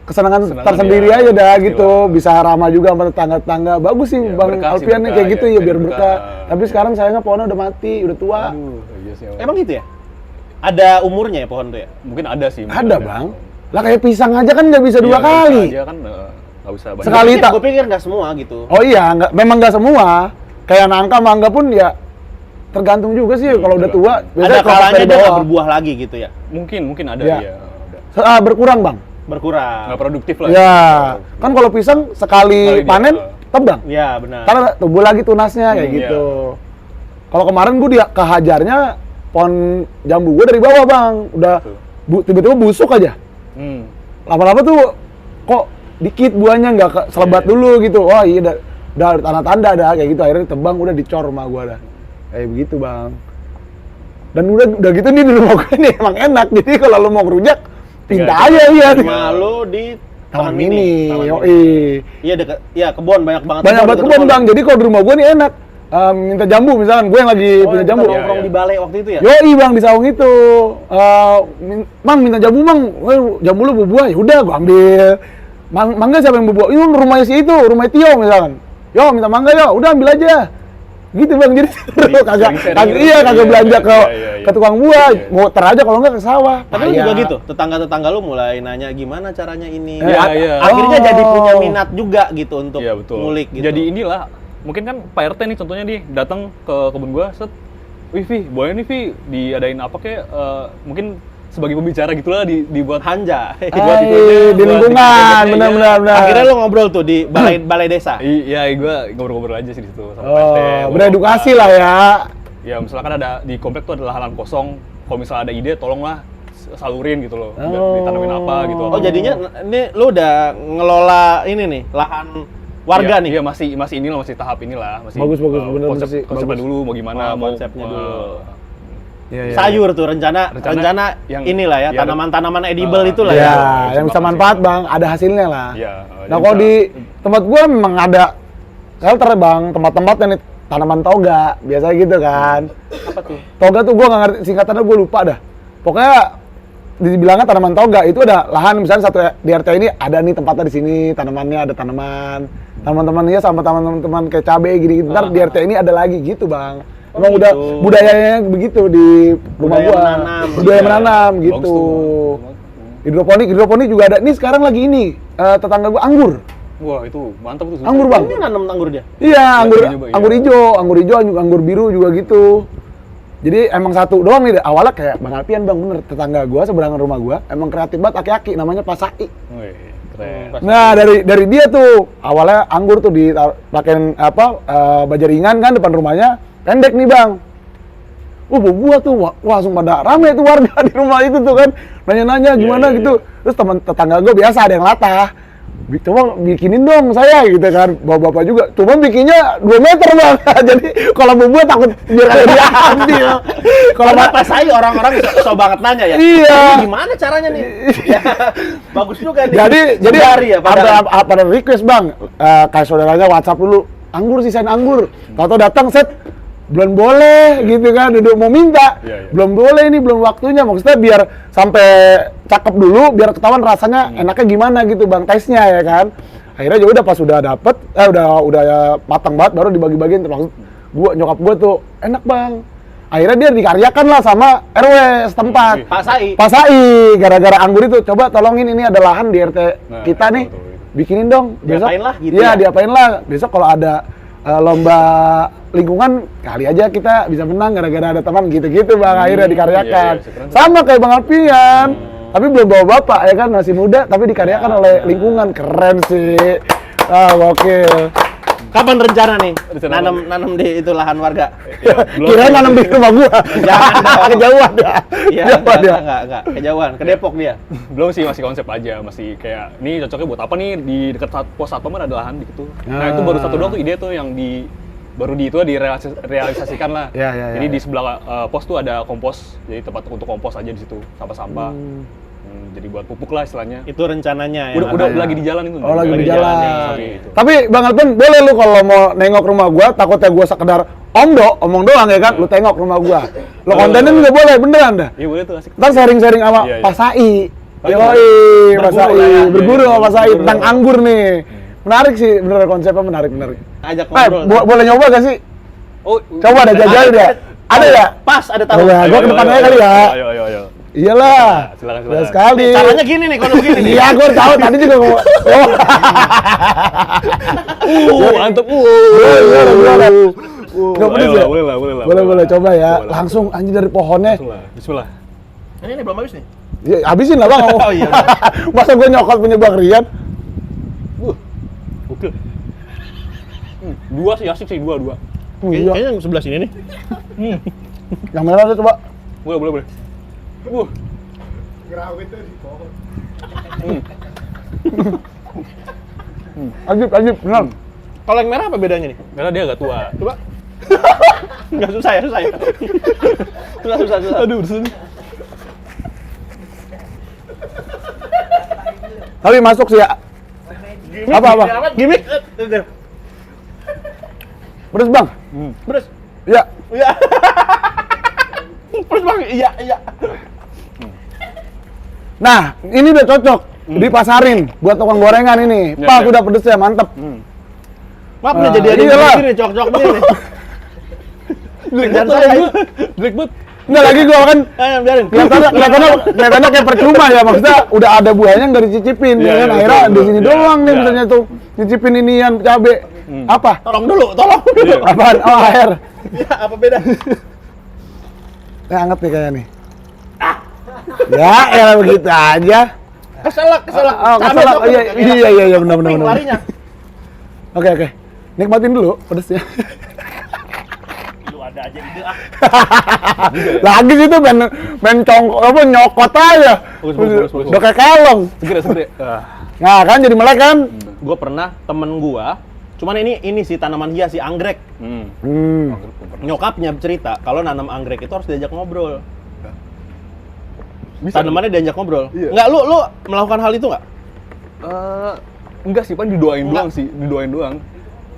kesenangan tersendiri ya, aja dah pastilah. gitu. Bisa ramah juga sama tetangga-tetangga. Bagus sih, Iya, Bang berkah sih, Alfian nih berkah, kayak gitu ya, ya, biar biar berkah. berkah. Tapi sekarang sayangnya pohonnya udah mati, udah tua. Aduh, iya sih. Emang gitu ya? Ada umurnya ya pohon tuh ya? Mungkin ada sih. Ada, Bang. Lah kayak pisang aja kan nggak bisa dua Iya, kali. Aja kan nggak bisa banyak. Sekali tak. Gue pikir nggak semua gitu. Oh iya, memang nggak semua. Kayak nangka, mangga pun ya tergantung juga sih. Kalau udah tua, biasanya Ada kelopak kalanya dari dia nggak bawah. berbuah lagi gitu ya? Mungkin ada Iya. ya. Ada. Berkurang, Bang. Berkurang. Nggak produktif lah. Ya, kan kalau pisang sekali Sekali dia, panen tebang. Iya benar. Karena tumbuh lagi tunasnya kayak Iya. gitu. Kalau kemarin gue kehajarnya pohon jambu gue dari bawah, Bang. Udah tiba-tiba busuk aja. Lama-lama tuh kok dikit buahnya, nggak selebat dulu gitu. Wah iya, udah tanda-tanda dah kayak gitu. Akhirnya tebang, udah dicor rumah gue dah. Kayak begitu, Bang. Dan udah gitu nih di rumah gue nih emang enak. Jadi kalau lo mau ngerujak, pinta aja iya. Rumah lu di Taman mini, Taman yoi. Mini. Iya dekat, iya kebun banyak banget. Banyak banget dekat kebun, Bang. Jadi kalau di rumah gue nih enak. Minta jambu misalkan, gue yang lagi Oh, punya yang jambu. kita nongkrong di balai waktu itu ya? Yoi, Bang, di saung itu. Mang minta jambu, Mang. Jambu lu berbuah, ya udah gua ambil. Mangga siapa yang berbuah? Ini rumahnya si itu, rumah Tio misalkan. Yo, minta mangga yo, udah ambil aja. Gitu, Bang. Jadi kagak belanja ke tukang buah, muter aja kalau enggak ke sawah. Tapi lu Payah. juga gitu, tetangga-tetangga lu mulai nanya gimana caranya ini. Iya, iya. Akhirnya Oh. jadi punya minat juga gitu untuk Iya betul. ngulik gitu. Jadi inilah, mungkin kan Pak RT nih contohnya nih datang ke kebun gua, set wih Vi, boleh nih Vi, diadain apa kayak mungkin sebagai pembicara gitulah dibuat Hanja. buat itu aja, di buat lingkungan, di- benar. Akhirnya lo ngobrol tuh di balai desa. Iya, gue ngobrol-ngobrol aja sih di situ sama Oh, PT. beredukasi lah ya. Ya, misalkan ada di komplek tuh ada lahan kosong, kalau misalnya ada ide tolonglah salurin gitu loh, ditanamin apa gitu. Oh, jadinya ini lo udah ngelola ini nih, lahan warga nih. Iya, masih inilah, masih tahap inilah, masih Bagus, bener sih, konsepnya bagus. dulu mau gimana, Oh, mau konsepnya dulu. Iya. Sayur tuh rencana yang- inilah ya, ya, tanaman-tanaman edible itulah Ya, ya. yang bisa manfaat bang, ada hasilnya lah. Iya, Nah kalau di tempat gua memang ada shelter bang, tempat-tempatnya nih tanaman toga, biasanya gitu kan. Apa tuh? Toga tuh gua nggak ngerti singkatannya, gua lupa dah. Pokoknya dibilangnya tanaman toga itu ada lahan misalnya satu di RT ini ada nih tempatnya di sini tanamannya ada tanaman-tanamannya sama teman-teman kayak cabai gini. Ntar di RT ini ada lagi gitu bang. Emang udah gitu. budayanya begitu di rumah Budaya gua. menanam. Budaya Iya, menanam bagus gitu. tuh. Hidroponik juga ada. Nih sekarang lagi ini tetangga gua anggur. Wah, itu mantap tuh. Anggur bang. Ini nanam anggur dia. Iya, anggur coba, iya. anggur hijau, anggur biru juga gitu. Jadi emang satu doang nih, awalnya kayak Bang Alpian bang, bener tetangga gua seberangan rumah gua, emang kreatif banget aki-aki, namanya Pak Sai. Wih, keren. Nah dari dia tuh awalnya anggur tuh dipakein baja ringan kan depan rumahnya, pendek nih bang. Bau buah tuh, wah langsung pada rame tuh warga di rumah itu tuh kan, nanya-nanya gimana iya, gitu. Terus teman tetangga gua biasa ada yang latah. Coba bikinin dong saya gitu kan, bapak-bapak juga. Cuma bikinnya 2 meter bang, jadi kalau buah takut biar ada diambil. Kalau Karena pas saya orang-orang so banget nanya ya. Iya. Ini gimana caranya nih? Ya, bagus juga nih. jadi Sembari ya padahal. pada request bang, kayak saudaranya WhatsApp dulu, anggur sisain anggur. Tahu datang set, belum boleh gitu kan, duduk mau minta, Iya. belum boleh ini belum waktunya, maksudnya biar sampai cakep dulu, biar ketahuan rasanya enaknya gimana gitu bang, taste-nya ya kan. Akhirnya juga udah pas udah dapet, udah matang banget baru dibagi-bagiin, termasuk nyokap gua tuh enak bang. Akhirnya dia dikaryakan lah sama RW setempat. Pak Sai. Pak Sai, gara-gara anggur itu, coba tolongin ini ada lahan di RT Nah, kita nih, betul. bikinin dong. Diapain lah gitu Iya, ya? diapain lah. Besok kalau ada lomba lingkungan, kali aja kita bisa menang gara-gara ada teman gitu-gitu bang. Akhirnya dikaryakan. iya, keren tuh. Sama kayak Bang Alpian. Tapi belum bawa bapak ya kan, masih muda, tapi dikaryakan oleh lingkungan. Keren sih. Gokil. Kapan rencana nih? Rencana Nanam di itu lahan warga. Ya, belum. Kirain nanam di rumah gua. Jangan dong. Kejauhan ya. Iya, Kejauhan ya. enggak. Kejauhan, ke Depok dia. Belum sih, masih konsep aja, masih kayak ini cocoknya buat apa nih di dekat pos satpam ada lahan gitu. Nah, itu baru satu doang tuh ide tuh yang baru direalisasikan lah. Ya. Jadi di sebelah pos tuh ada kompos, jadi tempat untuk kompos aja di situ, sampah-sampah. Jadi buat pupuk lah istilahnya. Itu rencananya ya. Udah lagi di jalan itu. Oh, lagi di jalan. Tapi itu. Tapi Bang Alpian, boleh lu kalau mau nengok rumah gua, takutnya gua sekedar omong doang ya kan, lu tengok rumah gua. Lu kontenin juga boleh, beneran dah. Iya boleh tuh, asik. Ntar sharing-sharing sama Iya, iya. Pak Sai. Oh, iya. Yoi, Pak Berburu Sai. lah ya. Berburu sama Pak Sai Berburu. tentang anggur nih. Menarik sih, bener konsepnya menarik. Ajak ngobrol. Boleh nyoba gak sih? Oh, Coba ada jajan ya. Ada ya? Pas ada tahu. Boleh, gua ke depan aja kali ya. Ayo. Iyalah. Silakan. Udah sekali. Caranya gini nih, kalau begini nih. Iya, gua tahu tadi juga ngomong. Mantep. Nggak pedes ya? Boleh lah. Boleh coba ya. Boleh. Langsung anjing dari pohonnya. Langsung lah. Bismillah. Ini belum habis nih. Ya, habisin lah bang. Oh, iya. Masa gue nyokot punya Bang Rian? Oke. Dua sih asik sih, dua. Iya. Kayaknya yang sebelah sini nih. Yang merah tuh coba. Boleh. Ajib, benar. Kalau yang merah apa bedanya nih? Karena dia agak tua. Coba. Enggak susah ya. Susah. Aduh, sini. Tapi masuk sih ya. Apa? Gimik. Pedes bang? Beres. Ya. Iya. Terus bang, iya. Nah, ini udah cocok. Dipasarin buat tukang gorengan ini. Ya, Pas ya. udah pedes ya, mantep. Maaf nih jadi ada iyalah. begini cok-cok nih. Kerjaan saya ini. Jelek banget. Nggak lagi gua kan Ayo biarin. kelihatannya kayak percuma ya, maksudnya udah ada buahnya nggak dicicipin, Iya, ya kan? iya, Akhirnya betul, di sini betul. doang nih Iya. misalnya tuh nyicipin inian cabe. Apa? Tolong dulu. Iya. Apaan? Oh, air. Ya, apa beda? Anget nih kayaknya nih. Ya, ya begitu aja. Keselak. Keselak. Iya, benar. Larinya. Oke. Nikmatin dulu pedesnya. Lu ada aja ide ah. Lagi situ main nyokot aja. Bagus. Udah kayak kalong. Segera. Nah, kan jadi melek kan? Gue pernah temen gua, cuman ini sih tanaman hias si anggrek. Nyokapnya cerita kalau nanam anggrek itu harus diajak ngobrol. Tanamannya diajak ngobrol. Iya. Enggak, lu melakukan hal itu nggak? Enggak sih, Pan, didoain doang sih, didoain doang.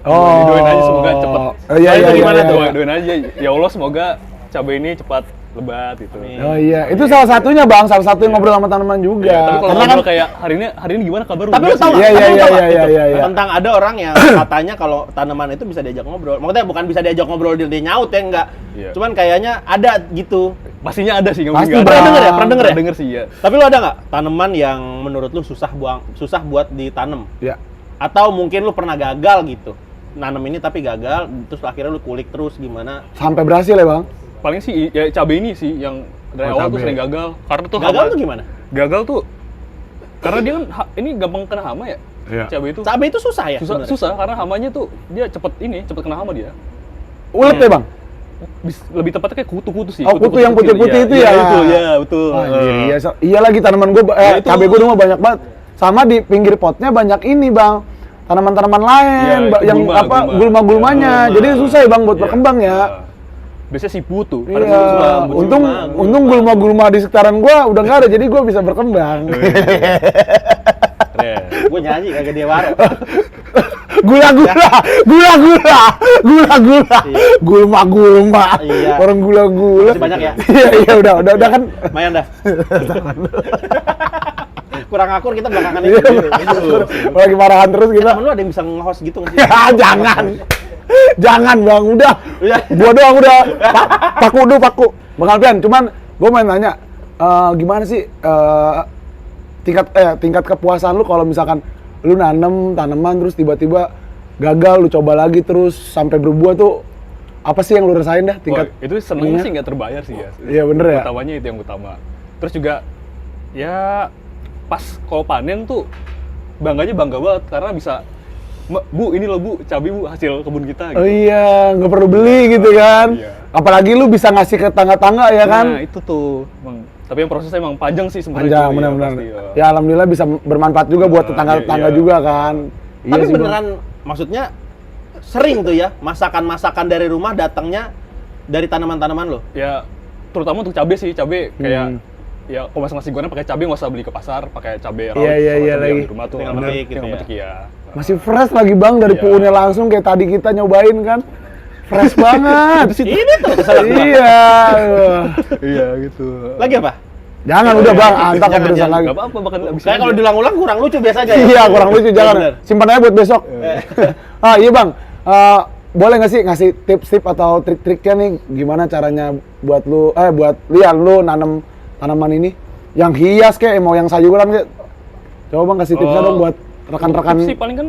Oh. Didoain aja semoga cepet. Iya. Gimana tuh? Doain aja. Ya Allah semoga cabai ini cepat lebat gitu. Oh iya, itu salah satunya Bang, salah satu yang ngobrol sama tanaman juga. Ya, tapi kalau Karena ngobrol kayak hari ini gimana kabar? Tapi lu tahu Iya, nggak? iya, Tapi lu tahu iya, nggak iya, itu? iya. Tentang ada orang yang katanya kalau tanaman itu bisa diajak ngobrol. Maksudnya bukan bisa diajak ngobrol dia nyaut ya enggak. Iya. Cuman kayaknya ada gitu. Pastinya ada sih, nggak Pasti, mungkin nggak Bang. ada. Pernah denger ya? Denger sih ya. Tapi lu ada nggak tanaman yang menurut lu susah buat ditanam? Ya. Atau mungkin lu pernah gagal gitu. Nanam ini tapi gagal, terus akhirnya lu kulik terus gimana? Sampai berhasil ya Bang? Paling sih ya cabai ini sih yang dari Oh, awal tuh cabai. sering gagal. Karena tuh Gagal hama. tuh gimana? Gagal tuh karena dia kan ini gampang kena hama ya. Iya. Cabai itu Cabai itu susah ya? susah, sebenarnya? susah karena hamanya tuh dia cepet kena hama dia. Ulet ya Bang? Lebih tepatnya kayak kutu-kutu sih. Oh, kutu yang kecil. putih-putih itu Iya, ya? Itu ya, betul. Anjir, iya lagi tanaman gue, Ya, itu. cabai gue rumah banyak banget. Sama di pinggir potnya banyak ini Bang, tanaman-tanaman lain, Iya, itu yang gulma-gulmanya. Ya, Jadi susah ya Bang buat Iya. berkembang ya. Biasanya sipu tuh. Iya, untung gulma-gulma di sekitaran gue udah nggak ada, jadi gue bisa berkembang. Keren. Gue nyanyi kagak dia waro. Gula-gula. Gulma-gulma. Iya. Orang gula-gula. Masih banyak ya? Iya, udah kan. Lumayan dah. Kurang akur kita belakangan Iya, ini. lagi marahan terus kita. Temen lu ada yang bisa nge-host gitu nggak sih? Ya, jangan Bang, udah. Udah. Gua doang udah. Paku. Bang Alpian, cuman gua main nanya, gimana sih tingkat kepuasan lu kalau misalkan lu nanem tanaman terus tiba-tiba gagal, lu coba lagi terus sampai berbuah tuh apa sih yang lu rasain dah tingkat? Wah, itu senengnya ininya? sih nggak terbayar sih ya. Iya bener ya. Utamanya itu yang utama. Terus juga ya pas kalau panen tuh bangga banget karena bisa Bu, ini loh Bu, cabai Bu, hasil kebun kita Oh gitu. iya, nggak perlu beli gitu kan. Iya. Apalagi lu bisa ngasih ke tangga-tangga ya kan. Nah, itu tuh. Tapi yang prosesnya emang panjang sih sebenarnya. Panjang, itu, benar-benar. pasti, ya. Ya alhamdulillah bisa bermanfaat juga buat tetangga-tetangga iya. juga kan. Tapi Iya sih, Bang. beneran maksudnya sering tuh ya masakan-masakan dari rumah datangnya dari tanaman-tanaman lo. Ya, terutama untuk cabai sih, cabai kayak Hmm. ya kalau masak nasi goreng pakai cabai nggak usah beli ke pasar, pakai cabai rawit. Iya, sama cabai lagi. yang di rumah tuh. Tinggal bener, petik gitu tinggal ya. petik ya. Masih fresh lagi Bang dari Iya. puunnya langsung kayak tadi kita nyobain kan. Fresh banget. Ini tuh keselak gua. Iya. Iya gitu. Lagi apa? Jangan udah Bang, antar Jangan, kepedesan jangan. lagi. Gak apa-apa bahkan abis Kayak kalau aja. diulang-ulang kurang lucu biasa aja ya. Iya, kurang lucu jangan. Bener. Simpan aja buat besok. Iya Bang. Boleh nggak sih ngasih tips-tips atau trik-triknya nih gimana caranya buat lu buat Lian lu nanam tanaman ini yang hias kayak mau yang sayuran kayak. Coba Bang kasih tipsnya dong buat rekan-rekan. Tips sih paling kan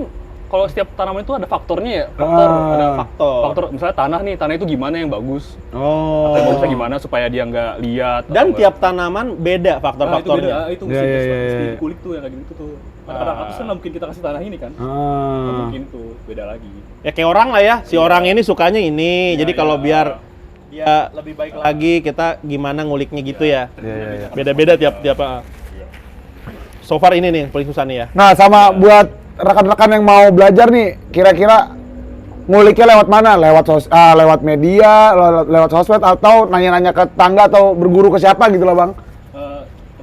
kalau setiap tanaman itu ada faktornya ya. Ada faktor. Misalnya tanah itu gimana yang bagus. Oh. Yang bagusnya gimana supaya dia nggak liat. Dan atau tiap tanaman beda faktor-faktornya. Itu Iya, iya, iya, mesti iya. kulik tuh yang kayak gitu tuh. Kadang-kadang atas kan nggak mungkin kita kasih tanah ini kan. Nggak mungkin tuh, beda lagi. Ya kayak orang lah ya, si orang ini sukanya ini. Iya, Jadi kalau iya. biar dia lebih baik lagi, kita gimana nguliknya gitu ya. Iya. Beda-beda tiap So far ini nih paling susah nih ya. Nah, sama buat rekan-rekan yang mau belajar nih, kira-kira nguliknya lewat mana? Lewat media, lewat sosmed atau nanya-nanya ke tangga atau berguru ke siapa gitu loh, Bang?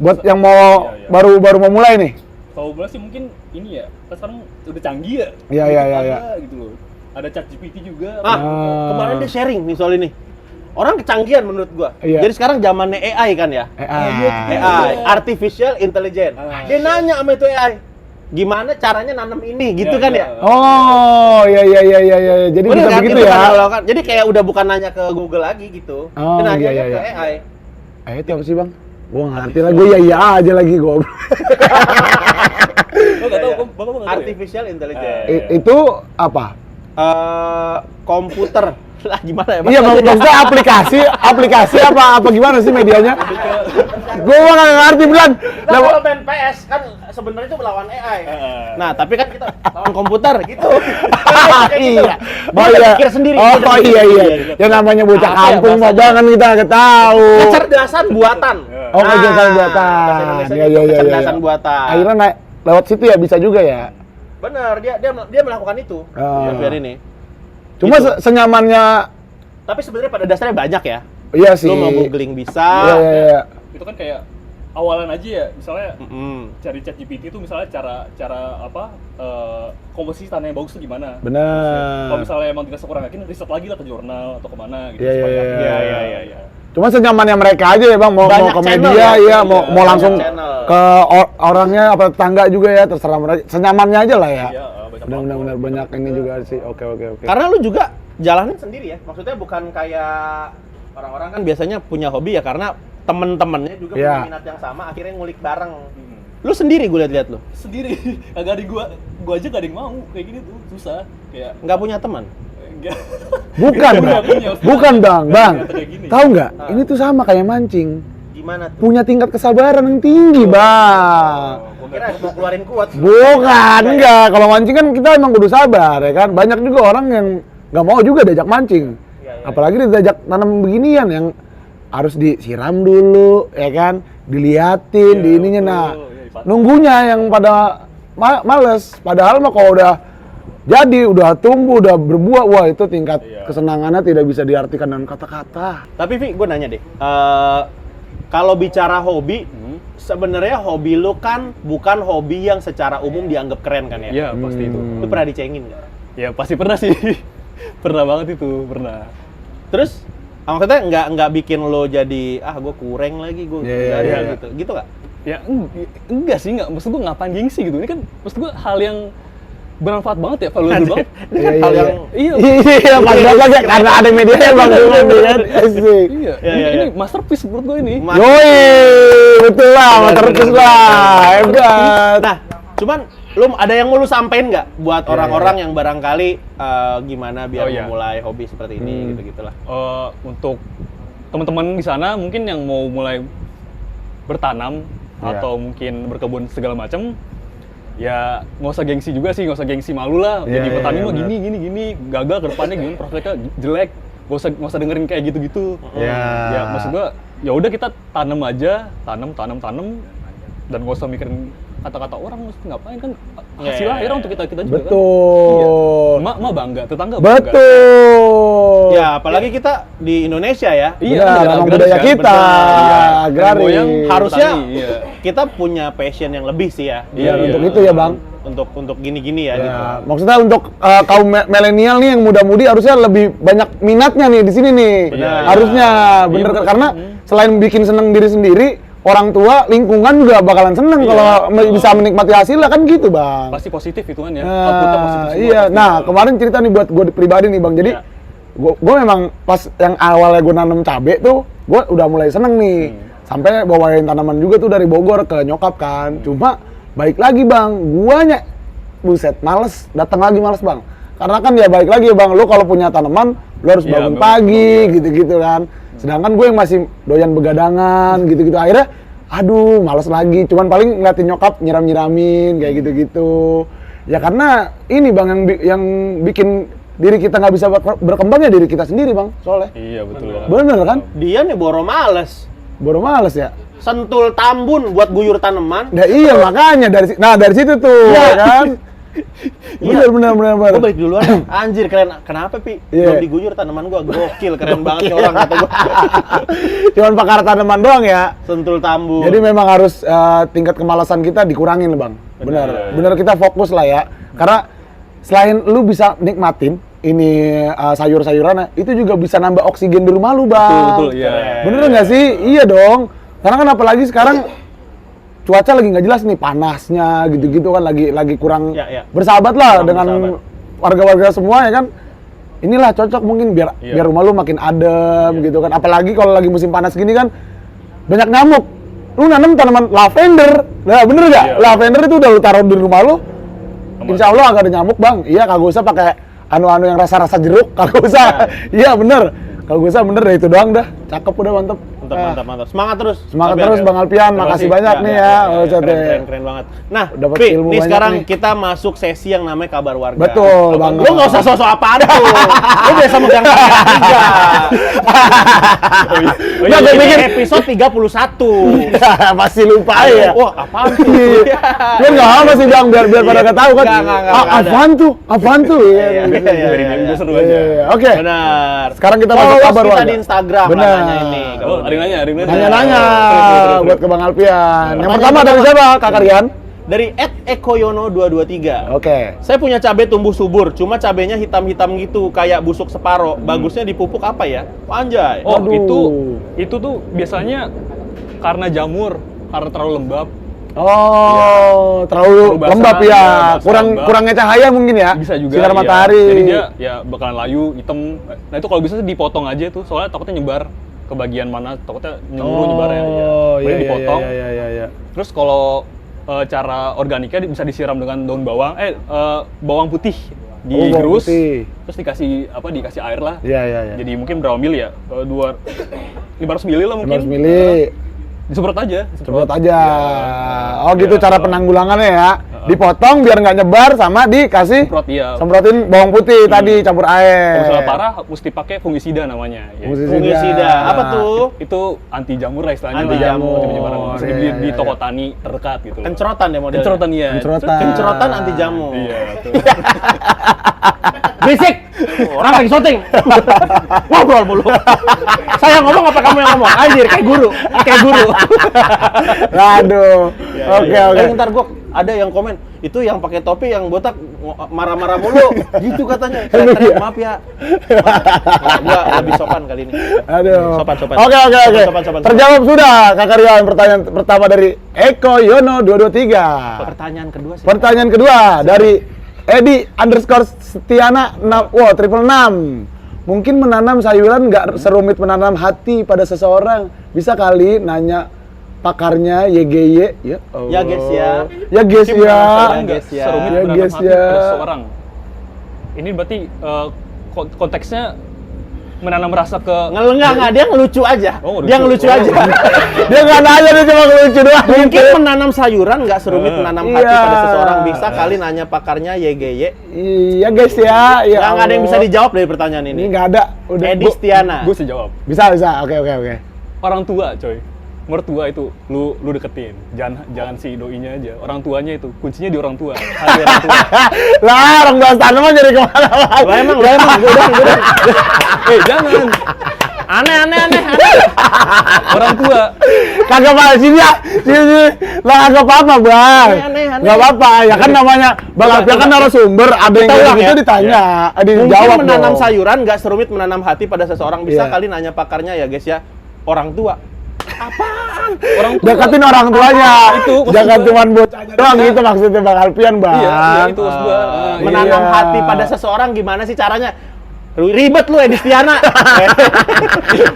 Buat yang mau Iya. baru mau mulai nih. Kalau boleh sih mungkin ini ya, kan sekarang udah canggih ya. Iya, Gitu iya, ada iya. gitu loh. Ada ChatGPT juga. Kemarin dia sharing nih soal ini. Orang kecanggihan menurut gua. Iya. Jadi sekarang zamannya AI kan ya. AI, Artificial Intelligence. Dia nanya sama itu AI, gimana caranya nanam ini, gitu Iya, kan iya. ya? Oh, iya. Jadi Bener bisa kan? begitu Itu ya. kan lo lakukan. Jadi kayak udah bukan nanya ke Google lagi gitu. Oh, Dia nanya iya, ke iya. AI. Itu apa sih, Bang? Gua nggak ngerti lah, gua iya aja lagi gua. Oh, nggak tahu, Bapak nggak tahu ya? Artificial Intelligence. Itu apa? komputer. Lah gimana ya? Iya, maksudnya aplikasi apa gimana sih medianya? Gue nggak ngerti beneran. Nah, kalau main PS kan sebenarnya itu melawan AI. Nah, tapi kan kita lawan komputer gitu. Iya. Oh iya. Pikir sendiri. Oh iya. Ya namanya bocah Apa ya kampung mah bahasanya? jangan kita nggak tahu. Kecerdasan buatan. Oh, kecerdasan Bahasa buatan. Indonesia Iya. itu kecerdasan buatan. Akhirnya naik lewat situ ya bisa juga ya. Bener, dia melakukan itu. Biar ini. Cuma Gitu. senyamannya, Tapi sebenarnya pada dasarnya banyak ya. iya sih. Lu mau googling bisa. Iya. Itu kan kayak awalan aja ya, misalnya Mm-mm. cari ChatGPT itu misalnya cara apa komposisi tanah yang bagus itu gimana. Bener. Kalau misalnya emang tidak sekurang yakin, riset lagi lah ke jurnal atau kemana gitu. Iya, supaya- iya. Iya. Cuma senyamannya mereka aja ya bang, mau Banyak ke channel media, ya. iya, mau Iya, langsung banyak channel. ke orangnya apa tetangga juga ya, terserah mereka. Senyamannya aja lah ya. Iya, banyak Benar-benar platform. banyak ini juga sih. Oke. Karena lu juga jalanin sendiri ya. Maksudnya bukan kayak orang-orang kan biasanya punya hobi ya karena temen-temennya juga Iya. punya minat yang sama, akhirnya ngulik bareng. Lu sendiri gue liat-liat lu. Sendiri, agak ada gua aja gak ada yang mau kayak gini tuh, susah. Kayak Nggak punya teman. enggak. Bukan bang, bukan bang. Kayak gini. Tahu nggak? Ini tuh sama kayak mancing. Gimana tuh? Punya tingkat kesabaran yang tinggi bang. Gua kira mau keluarin kuat. Bukan, enggak. Kalau mancing kan kita emang kudu sabar ya kan. Banyak juga orang yang nggak mau juga diajak mancing. Iya. Apalagi diajak nanam beginian yang harus disiram dulu, ya kan? Diliatin, di ininya. Nah, nunggunya yang pada males. Padahal mah kalau udah jadi, udah tumbuh, udah berbuah, wah itu tingkat kesenangannya tidak bisa diartikan dengan kata-kata. Tapi Vi, gue nanya deh. Kalau bicara hobi, sebenarnya hobi lu kan bukan hobi yang secara umum dianggap keren kan ya? Iya, pasti itu. Lu pernah dicengin nggak? Ya pasti pernah sih. Pernah banget itu, pernah. Terus maksudnya nggak bikin lo jadi gue kurang lagi gue Iya. gitu nggak? Ya enggak sih, enggak. Maksud gua ngapain gengsi gitu. Ini kan maksud gua hal yang bermanfaat banget ya, valuable banget. Ini kan hal yang Iya. Iya, panjang lagi karena ada medianya bang, kan? Asik. Iya. Iya. Ini masterpiece menurut gua ini. Yoi, betul lah, terus lah, hebat. Nah, cuman lu ada yang mau lu sampein nggak buat orang-orang yang barangkali gimana biar Oh, iya. memulai hobi seperti ini gitu-gitulah. Untuk teman-teman di sana mungkin yang mau mulai bertanam Iya. atau mungkin berkebun segala macam, ya nggak usah gengsi juga sih, nggak usah gengsi malu lah. Iya, Jadi iya, petani iya, mah benar. gini, gagal ke depannya gini, prospeknya jelek. Nggak usah dengerin kayak gitu-gitu. Iya. Ya maksud gua, ya udah kita tanam aja, tanam, dan nggak usah mikirin kata-kata orang, mesti ngapain kan hasil Iya. akhirnya untuk kita juga kan. Betul. Iya. Mak bangga, tetangga bangga. Betul. Ya, apalagi kita di Indonesia ya. Iya, Benar, negara emang agraris budaya kan, kita, benar. agraris. Moyang Harusnya petani, iya. kita punya passion yang lebih sih ya. Iya, Iya, untuk iya. itu ya bang. Untuk gini-gini ya, gitu. Ya, maksudnya untuk kaum milenial nih yang muda-mudi harusnya lebih banyak minatnya nih di sini nih. Benar. Harusnya bener Iya, karena selain bikin seneng diri sendiri, orang tua, lingkungan juga bakalan seneng Iya. kalau bisa menikmati hasilnya kan gitu bang. Pasti positif hitungannya. Outputnya positif semua. Iya. pasti. Nah kemarin cerita nih buat gue pribadi nih bang. Jadi Iya. gue memang pas yang awalnya gue nanam cabe tuh, gue udah mulai seneng nih. Sampai bawain tanaman juga tuh dari Bogor ke nyokap kan. Cuma baik lagi bang, guanya buset males, datang lagi males bang. Karena kan ya baik lagi ya bang, lu kalau punya tanaman, lu harus Iya, bangun bangun pagi gitu-gitu kan. Sedangkan gue yang masih doyan begadangan gitu-gitu. Akhirnya, aduh males lagi. Cuman paling ngeliatin nyokap nyiram-nyiramin kayak gitu-gitu. Ya karena ini bang yang bikin diri kita nggak bisa berkembang ya diri kita sendiri bang, soalnya. Iya betul. Bener kan? Dia nih boro males. Baru males ya. Sentul tambun buat guyur tanaman. Nah iya makanya dari situ tuh, Iya. ya kan? Bener. Gue balik duluan. Anjir keren. Kenapa Pi? Iya. Belum diguyur tanaman gua. Gokil, keren banget nih orang kata gua. Cuman pakar tanaman doang ya. Sentul tambun. Jadi memang harus tingkat kemalasan kita dikurangin bang. Bener kita fokus lah ya. Karena selain lu bisa nikmatin ini sayur-sayurannya, itu juga bisa nambah oksigen di rumah lu bang. Betul, iya. Bener nggak sih? Iya dong. Karena kan apalagi sekarang cuaca lagi nggak jelas nih, panasnya gitu-gitu kan lagi kurang Ya. bersahabat lah Kurang dengan bersahabat. warga-warga semua ya kan. Inilah cocok mungkin biar Iya. biar rumah lu makin adem gitu kan. Apalagi kalau lagi musim panas gini kan banyak nyamuk. Lu nanam tanaman lavender. Nah, bener nggak? Iya. Lavender itu udah lu taruh di rumah lu, insya Allah agak ada nyamuk bang. Iya, kagak usah pakai anu-anu yang rasa-rasa jeruk, kagak usah. Iya bener, kagak usah bener deh itu doang dah. Cakep udah mantep. Mantap. Semangat terus. Semangat Alpian, terus ya. Bang Alpian, Terima makasih kasih. banyak nih ya. Keren banget. Nah, Dapat Pi, ilmu nih banyak sekarang nih. kita masuk sesi yang namanya kabar warga. Betul banget. Lu nggak usah sosok apaan tuh. Lu biasa megang kamera 3. Nggak, gue pikir episode 31. masih lupa ya. Wah, apaan tuh? Lu nggak apa sih Bang, biar pada nggak tahu kan. Nggak ada. Apaan tuh? Iya. Dari dia seru aja. Oke. Benar. Sekarang kita masuk Followers kabar kita warga. di Instagram Benar. nanya ini. Oh, ada yang nanya. Nanya-nanya Terus. buat ke Bang Alpian. Yang Pertanyaan pertama dari siapa, Kak Karyan? Dari @ekoyono223. Oke. Saya punya cabai tumbuh subur, cuma cabainya hitam-hitam gitu, kayak busuk separo. Bagusnya dipupuk apa ya? Anjay. Oh, Aduh. itu tuh biasanya karena jamur, karena terlalu lembab. Oh, terlalu basah, lembab ya. ya, basah, lembab. Kurangnya cahaya mungkin ya. Bisa juga. Sinar iya. matahari. Jadi dia ya bakalan layu, hitam. Nah, itu kalau bisa sih dipotong aja tuh, soalnya takutnya nyebar ke bagian mana, takutnya nyebarnya. Oh, Boleh iya dipotong. iya. Terus kalau cara organiknya bisa disiram dengan daun bawang, bawang putih bawang digerus, putih. terus dikasih air lah. Iya. Jadi mungkin berapa mili ya? 500 mili lah mungkin. 500 mili. Disemprot aja. Semprot aja. Oh Iya. gitu cara penanggulangannya ya. Dipotong biar nggak nyebar sama dikasih Semprot, iya. semprotin bawang putih tadi campur Kalau air. misalnya parah, mesti pakai fungisida namanya. Ya. Fungisida. Apa tuh? Itu anti jamur lah istilahnya. Anti jamur. Anti penyebaran. Bisa Iya, dibeli iya, di iya. toko tani terdekat gitu. loh. Kencrotan ya modelnya. Kencrotan iya. Kencrotan anti jamur. Iya, betul. Berisik. Orang lagi syuting. Ngobrol mulu. Saya ngomong apa kamu yang ngomong? Anjir, kayak guru. Aduh. Oke. Ntar gua ada yang komen, itu yang pakai topi yang botak marah-marah mulu. Gitu katanya. Saya teriak, maaf ya. Gua lebih sopan kali ini. Aduh. Sopan. Oke. Sopan. Terjawab sudah Kak Karyan pertanyaan pertama dari Eko Yono 223. Pertanyaan kedua sih. Pertanyaan kedua dari Edi_Setiana 666. Mungkin menanam sayuran nggak serumit menanam hati pada seseorang. Bisa kali nanya pakarnya YGY. Ya, Allah. Ya, guys, ya. Ya guys Mungkin ya. menanam Enggak guys, ya. serumit Ya, menanam guys, hati ya. pada seseorang. Ini berarti konteksnya menanam rasa ke Enggak, dia ngelucu aja. Oh, Dia ngelucu oh. aja. Dia nggak nanya, dia cuma lucu doang. Mungkin menanam sayuran nggak serumit menanam hati Iya. pada seseorang. Bisa kali nanya pakarnya YGY. Iya guys ya. Ya Nggak ada yang bisa Allah. dijawab dari pertanyaan Ini ini. nggak ada. Udah. Edi Stiana. gue sih jawab. Bisa. Oke. Orang tua, coy. Mertua itu lu deketin. Jangan si doinya aja. Orang tuanya itu kuncinya di orang tua. Hati orang tua. Lah, orang bahas tanaman jadi kemana lagi? Lah emang, gudang. Jangan. Aneh. Orang tua. Kagak apa sini. Lah kagak apa-apa, Bang. Aneh. Enggak apa-apa. Ya kan namanya Bang Alpian kan narasumber, ada yang Kita kayak ulang gitu ya? ditanya. Ada yang Mungkin jawab menanam dong. sayuran nggak serumit menanam hati pada seseorang. Bisa Iya. kali nanya pakarnya ya guys ya. Orang tua. Orang tua. Deketin orang tuanya. Itu maksud Jangan gua. cuma bocahnya doang gitu maksudnya Bang Alpian, Bang. Iya, itu maksud gua. Menanam Iya. hati pada seseorang gimana sih caranya? Ribet lu Edi Stiana.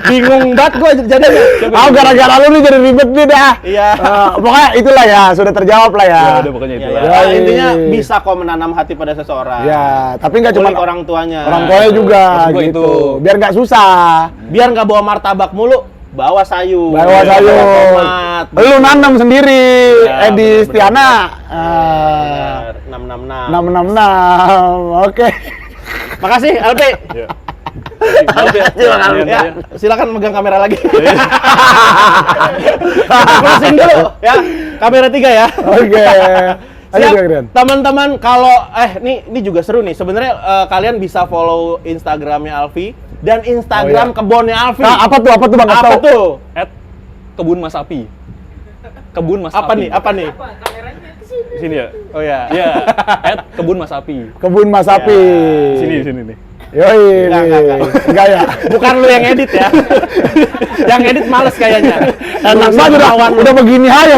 Bingung banget gua jadinya. Gara-gara lu nih jadi ribet nih dah. Iya. Pokoknya itulah ya, sudah terjawab lah ya. Ya udah pokoknya Ya, itu ya. lah. Ya, Intinya iya. bisa kok menanam hati pada seseorang. Ya, tapi nggak cuma Kulik orang tuanya. orang tuanya juga Maksud gua gitu. itu. Biar nggak susah. Biar nggak bawa martabak mulu, bawa sayur. Bawa sayur. Tomat. Lu nanam sendiri, Ya, Edi bener-bener. Stiana. Bener. 666. 666. Oke. Makasih, Alpi. Ya. Maaf ya. Ya, silakan megang kamera lagi. Closing dulu ya. Kamera 3 ya. Oke. Ayo, Siap, Gren. teman-teman, kalau ini juga seru nih. Sebenarnya kalian bisa follow Instagramnya Alfi dan Instagram Oh, iya. kebunnya Alfi. Nah, apa tuh Bang? Kasih Apa tahu. tuh? Kebun Mas Api. Kebun Mas Apa Api. nih? Apa nih? Di sini ya. Oh ya. Iya. Kebun Mas Api. Kebun Mas Api. Di sini nih. Yoi. Enggak. Enggak ya. Bukan lu yang edit ya. Yang edit males kayaknya. Enak banget udah begini aja,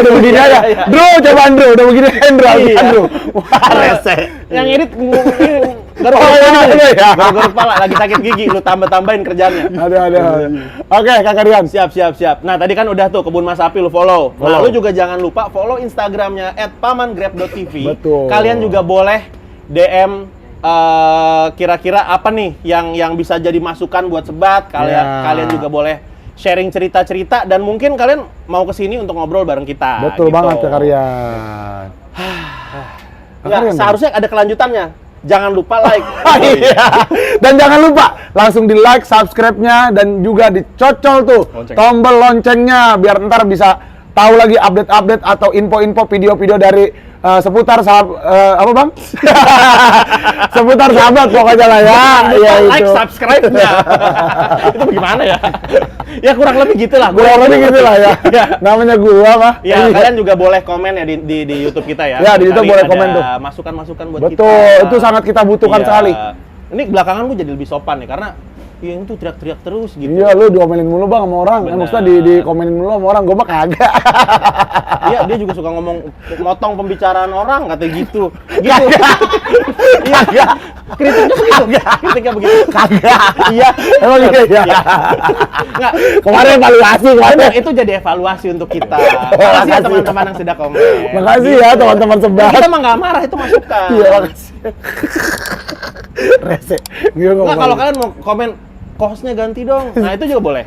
Iya. Bro, coba Andrew, udah begini Andrew. Iya. Wah, rese. Yang edit Oh, iya, iya. garuk kepala lagi sakit gigi, lu tambah-tambahin kerjaannya. Aduh. Oke, Kak Rian. Siap. Nah, tadi kan udah tuh Kebun Mas Api lu follow. Nah, Follow. lu juga jangan lupa follow Instagramnya @pamangrab.tv. Betul. Kalian juga boleh DM kira-kira apa nih yang bisa jadi masukan buat Sebat? Kalian juga boleh sharing cerita-cerita dan mungkin kalian mau kesini untuk ngobrol bareng kita. Betul gitu. banget Kak Karyan. Nggak, seharusnya ada kelanjutannya. Jangan lupa like. Iya. Dan jangan lupa langsung di like, subscribe-nya dan juga dicocol tuh tombol loncengnya biar ntar bisa tahu lagi update-update atau info-info video-video dari seputar apa Bang? Seputar sahabat pokoknya lah ya. Iya like, itu. subscribe-nya. Itu bagaimana ya? Ya kurang lebih gitulah. Kurang lebih gitu lah ya. Namanya gua mah. Ya, kalian juga boleh komen ya di YouTube kita ya. Ya, di YouTube boleh komen tuh. Masukan-masukan buat kita. Betul, itu sangat kita butuhkan Iya. sekali. Ini belakangan gue jadi lebih sopan ya karena yang itu teriak-teriak terus gitu. Iya, lu diomelin mulu Bang sama orang. Benar. Maksudnya dikomenin mulu sama orang, gua mah kagak. Iya, dia juga suka motong pembicaraan orang katanya gitu. Gitu. Iya. Kritiknya begitu. Kagak. Iya. Emang iya ya. Nggak. Kemarin evaluasi kemarin. Itu jadi evaluasi untuk kita. Makasih ya teman-teman yang sudah komen. Makasih ya teman-teman Sebat. Kita mah nggak marah, itu masukan. Iya, makasih. Rese. Nggak, kalau kalian mau komen kosnya ganti dong, nah itu juga boleh.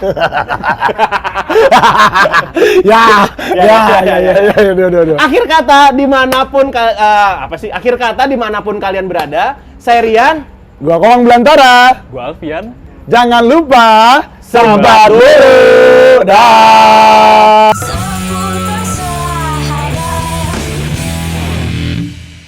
Ya. Akhir kata dimanapun akhir kata dimanapun kalian berada, saya Rian. Gua Komang Belantara. Gua Alfian. Jangan lupa sebat dulu. Dah.